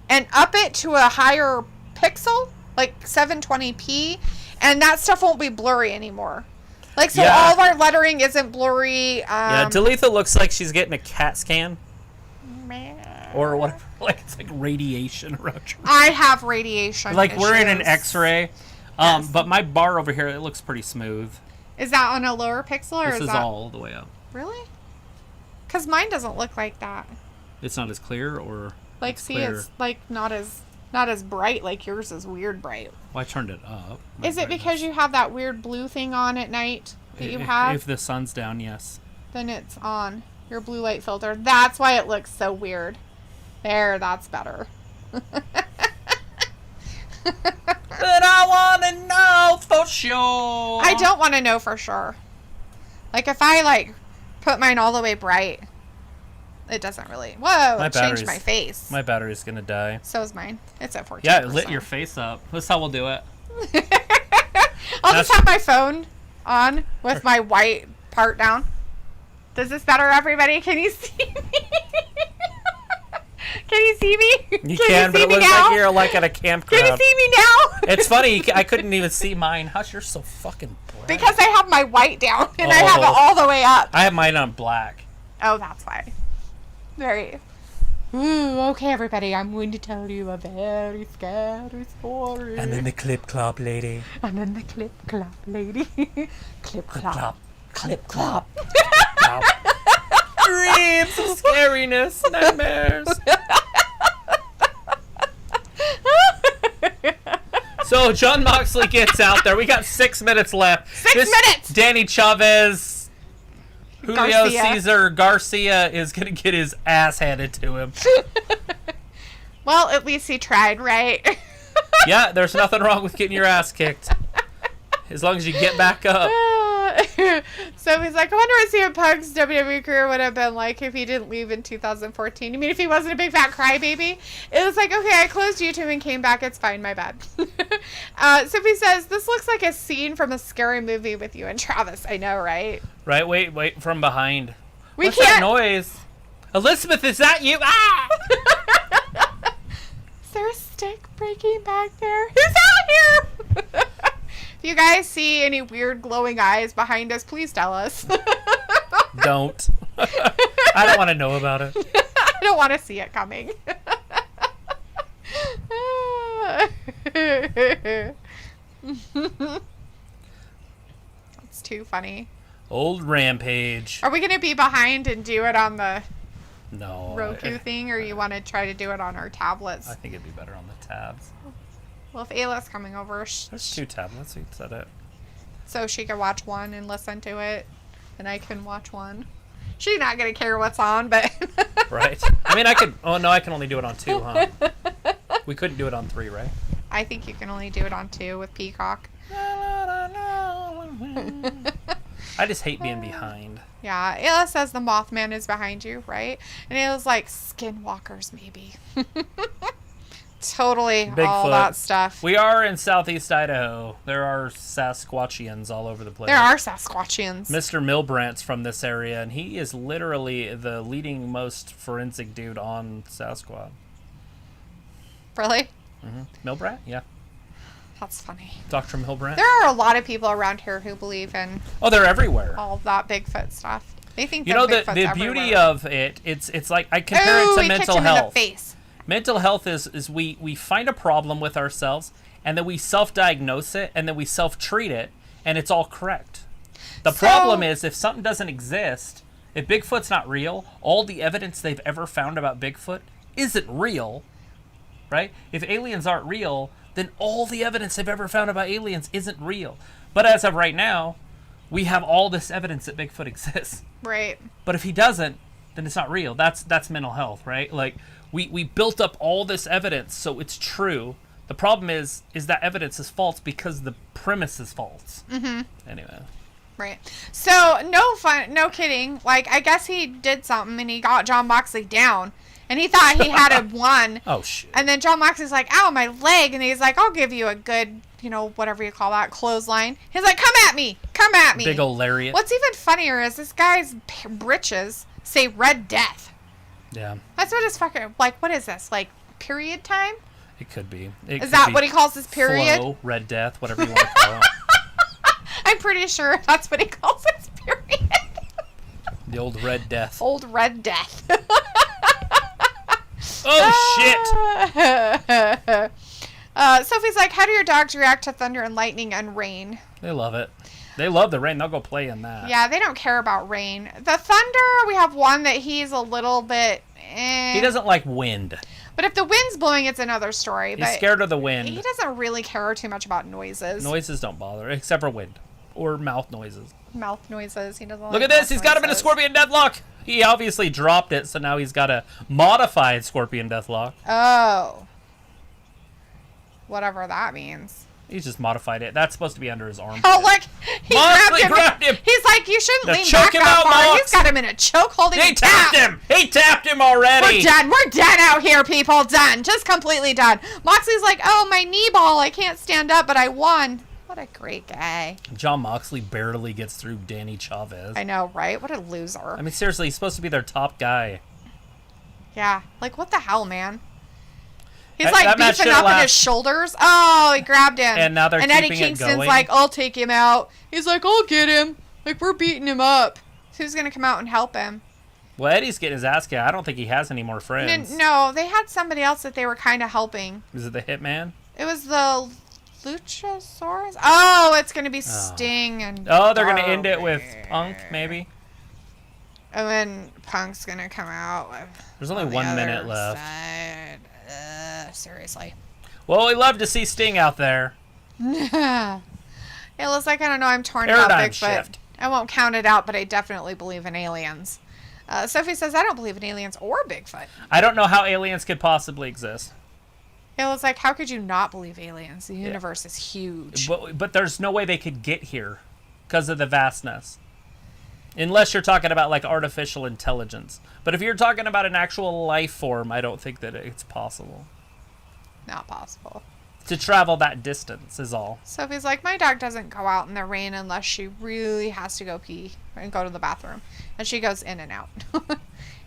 and up it to a higher pixel, like 720p, and that stuff won't be blurry anymore. Like, so Yeah. all of our lettering isn't blurry. Yeah, Dalitha looks like she's getting a CAT scan. Or whatever. Like, it's like radiation around her. I have radiation. Like, we're in an issues. X-ray. Yes. But my bar over here, it looks pretty smooth. Is that on a lower pixel, or This is that all the way up. really? Because mine doesn't look like that. It's not as clear, or Like, it's see, clear? it's like not as bright. Like yours is weird bright. Well, I turned it up. My Is it brightness. because you have that weird blue thing on at night that you If- have? If the sun's down, yes. Then it's on your blue light filter. That's why it looks so weird. There, that's better. But I want to know for sure. I don't want to know for sure. Like if I like put mine all the way bright, It doesn't really. Whoa, My it changed battery's- my face. My battery's gonna die. So is mine. It's at 14%. Yeah, it lit your face up. That's how we'll do it. I'll just have my phone on with my white part down. Does this better, everybody? Can you see me? Can you see me? You can, but it looks like you're like at a campground. Can you see me now? It's funny, I couldn't even see mine. How's yours so fucking bright? Because I have my white down and I have it Oh. all the way up. I have mine on black. Oh, that's why. Very. Ooh, okay, everybody. I'm going to tell you a very scary story. And then the clip clop lady. And then the clip clop lady. Clip clop. Clop. Clip clop. Clop. Dreams of scariness, nightmares. So John Moxley gets out there. We got 6 minutes left. 6 minutes! Danny Chavez, Julio Garcia. Cesar Garcia is gonna get his ass handed to him. Well, at least he tried, right? Yeah, there's nothing wrong with getting your ass kicked, as long as you get back up. So he's like, I wonder what CM Punk's WWE career would have been like if he didn't leave in 2014. You mean if he wasn't a big fat crybaby? It was like, okay, I closed YouTube and came back. It's fine, my bad. Sophie says, this looks like a scene from a scary movie with you and Travis. I know, right? Right, wait, from behind. We What's can't. that noise? Elizabeth, is that you? Ah! Is there a stick breaking back there? Who's out here? If you guys see any weird glowing eyes behind us, please tell us. Don't. I don't want to know about it. I don't want to see it coming. That's too funny. Old Rampage. Are we going to be behind and do it on the No. Roku thing, or you want to try to do it on our tablets? I think it'd be better on the tabs. Well, if Ayla's coming over, There's 2 tablets. You said it. so she can watch one and listen to it, and I can watch one. She's not going to care what's on, but... Right. I mean, I could. Oh no, I can only do it on 2, huh? We couldn't do it on 3, right? I think you can only do it on 2 with Peacock. I just hate being behind. Yeah, Ayla says the Mothman is behind you, right? And Ayla's like, skinwalkers, maybe. Totally all Bigfoot. that stuff. We are in southeast Idaho. There are Sasquatchians all over the place. There are Sasquatchians. Mr. Milbrandt's from this area, and he is literally the leading most forensic dude on Sasquatch. Really? Milbrandt? Yeah. That's funny. Dr. Milbrandt? There are a lot of people around here who believe in Oh, they're everywhere. all of that Bigfoot stuff. They think You that know, the Bigfoot's beauty everywhere. of it's like, I compare Ooh, it to we kicked mental him in the health. face. Mental health is we find a problem with ourselves, and then we self-diagnose it, and then we self-treat it, and it's all correct. The problem is, if something doesn't exist, if Bigfoot's not real, all the evidence they've ever found about Bigfoot isn't real, right? If aliens aren't real, then all the evidence they've ever found about aliens isn't real. But as of right now, we have all this evidence that Bigfoot exists. Right. But if he doesn't, then it's not real. That's mental health, right? Like, we built up all this evidence, so it's true. The problem is that evidence is false because the premise is false. Mm-hmm. Anyway. Right. So, no kidding. Like, I guess he did something and he got John Moxley down. And he thought he had him won. Oh, shit. And then John Moxley's like, ow, my leg. And he's like, I'll give you a good, whatever you call that, clothesline. He's like, come at me. Come at me. Big old lariat. What's even funnier is this guy's breeches say Red Death. Yeah, That's what his fucking, like, what is this? Like, period time? it could be. Is that what he calls his period? Flow, Red Death, whatever you want to call it. I'm pretty sure that's what he calls his period. The old Red Death. Old Red Death. Oh, shit! Sophie's like, how do your dogs react to thunder and lightning and rain? They love it. They love the rain. They'll go play in that. Yeah, they don't care about rain. The thunder, we have one that he's a little bit He doesn't like wind. But if the wind's blowing, it's another story. He's But scared of the wind. he doesn't really care too much about noises. Noises don't bother, except for wind. Or mouth noises. Mouth noises. He doesn't Look like at this. mouth He's got him in a noises. Scorpion Deathlock. He obviously dropped it, so now he's got a modified Scorpion Deathlock. Oh. Whatever that means. He's just modified it. That's supposed to be under his arm. Oh, look! He Moxley grabbed grabbed him. He's like, you shouldn't Now lean choke back him that out, far. Mox. He's got him in a choke holding. He tapped him. He tapped him already. We're done out here, people. Done. Just completely done. Moxley's like, oh, my knee ball. I can't stand up, but I won. What a great guy. John Moxley barely gets through Danny Chavez. I know, right? What a loser. I mean, seriously, he's supposed to be their top guy. Yeah. Like, what the hell, man? He's That like match beefing should've up in his last- shoulders. Oh, he grabbed him. And now they're And Eddie keeping it Kingston's going? like, I'll take him out. He's like, I'll get him. Like, we're beating him up. Who's going to come out and help him? Well, Eddie's getting his ass kicked. I don't think he has any more friends. No, they had somebody else that they were kind of helping. Is it the Hitman? It was the Luchasaurus. Oh, it's going to be Sting and Oh, they're going to end it Darby. with Punk, maybe? And then Punk's going to come out. There's only on the 1 other minute left. side. Seriously. Well, we love to see Sting out there. It looks like, I don't know, I'm torn Paradigm about Bigfoot. shift. I won't count it out, but I definitely believe in aliens. Sophie says, I don't believe in aliens or Bigfoot. I don't know how aliens could possibly exist. It was like, how could you not believe aliens? The universe is huge. But there's no way they could get here because of the vastness. Unless you're talking about like artificial intelligence. But if you're talking about an actual life form, I don't think that it's possible. Not possible. To travel that distance is all. Sophie's like, my dog doesn't go out in the rain unless she really has to go pee and go to the bathroom. And she goes in and out.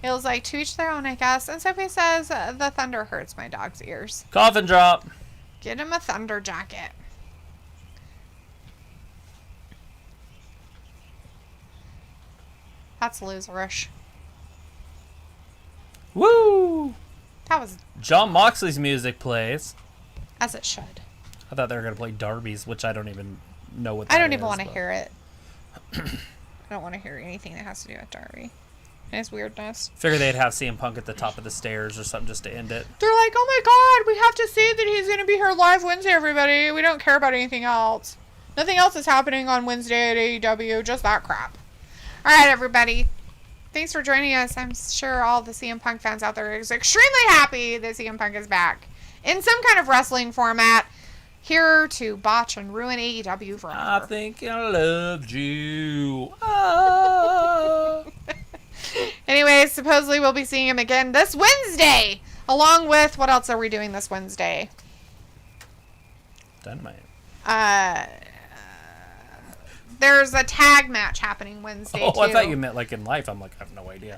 It was like, to each their own, I guess. And Sophie says, the thunder hurts my dog's ears. Coffin drop. Get him a thunder jacket. That's loserish. Woo! That was John Moxley's music plays. as it should. I thought they were going to play Darby's, which I don't even know what that I don't even is, want to but- hear it. I don't want to hear anything that has to do with Darby and his weirdness. Figure they'd have CM Punk at the top of the stairs or something just to end it. They're like, oh my god, we have to see that he's going to be here live Wednesday, everybody. We don't care about anything else. Nothing else is happening on Wednesday at AEW, just that crap. All right, everybody. Thanks for joining us. I'm sure all the CM Punk fans out there are extremely happy that CM Punk is back in some kind of wrestling format, here to botch and ruin AEW forever. I think I loved you. Ah. Anyways, supposedly we'll be seeing him again this Wednesday, along with, what else are we doing this Wednesday? Dynamite. There's a tag match happening Wednesday, Oh, too. I thought you meant like in life. I'm like, I have no idea.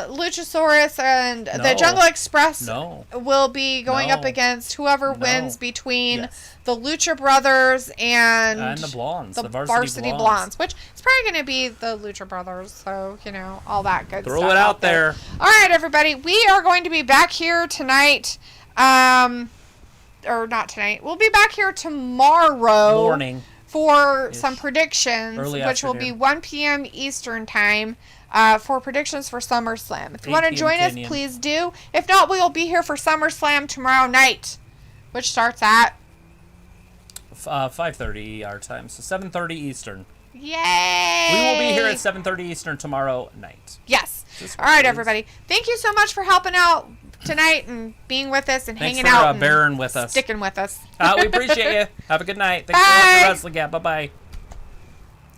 Luchasaurus and the No. Jungle Express No. will be going up No. against whoever No. wins between Yes. the Lucha Brothers and the Blondes, the the Varsity Blondes. Blondes, which is probably going to be the Lucha Brothers, so, you know, all that good Throw stuff it out there. All right, everybody, we are going to be back here tonight, or not tonight, we'll be back here tomorrow Morning. for some predictions, Early which will be afternoon. 1 p.m. Eastern time, for predictions for SummerSlam. If you 8 want to p.m. join us, Kenyan. please do. If not, we will be here for SummerSlam tomorrow night, which starts at 5:30 our time, so 7:30 Eastern. yay! We will be here at 7:30 Eastern tomorrow night. Yes. Just All right, please. everybody. Thank you so much for helping out tonight and being with us and Thanks hanging for out and bearing with us. sticking with us. We appreciate you. Have a good night. Thanks for Bye. watching Wrestling Gap. Bye-bye.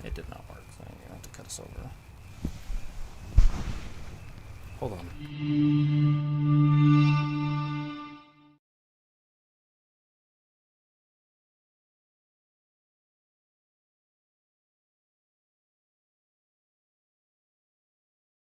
It did not work, so you have to cut us over. Hold on.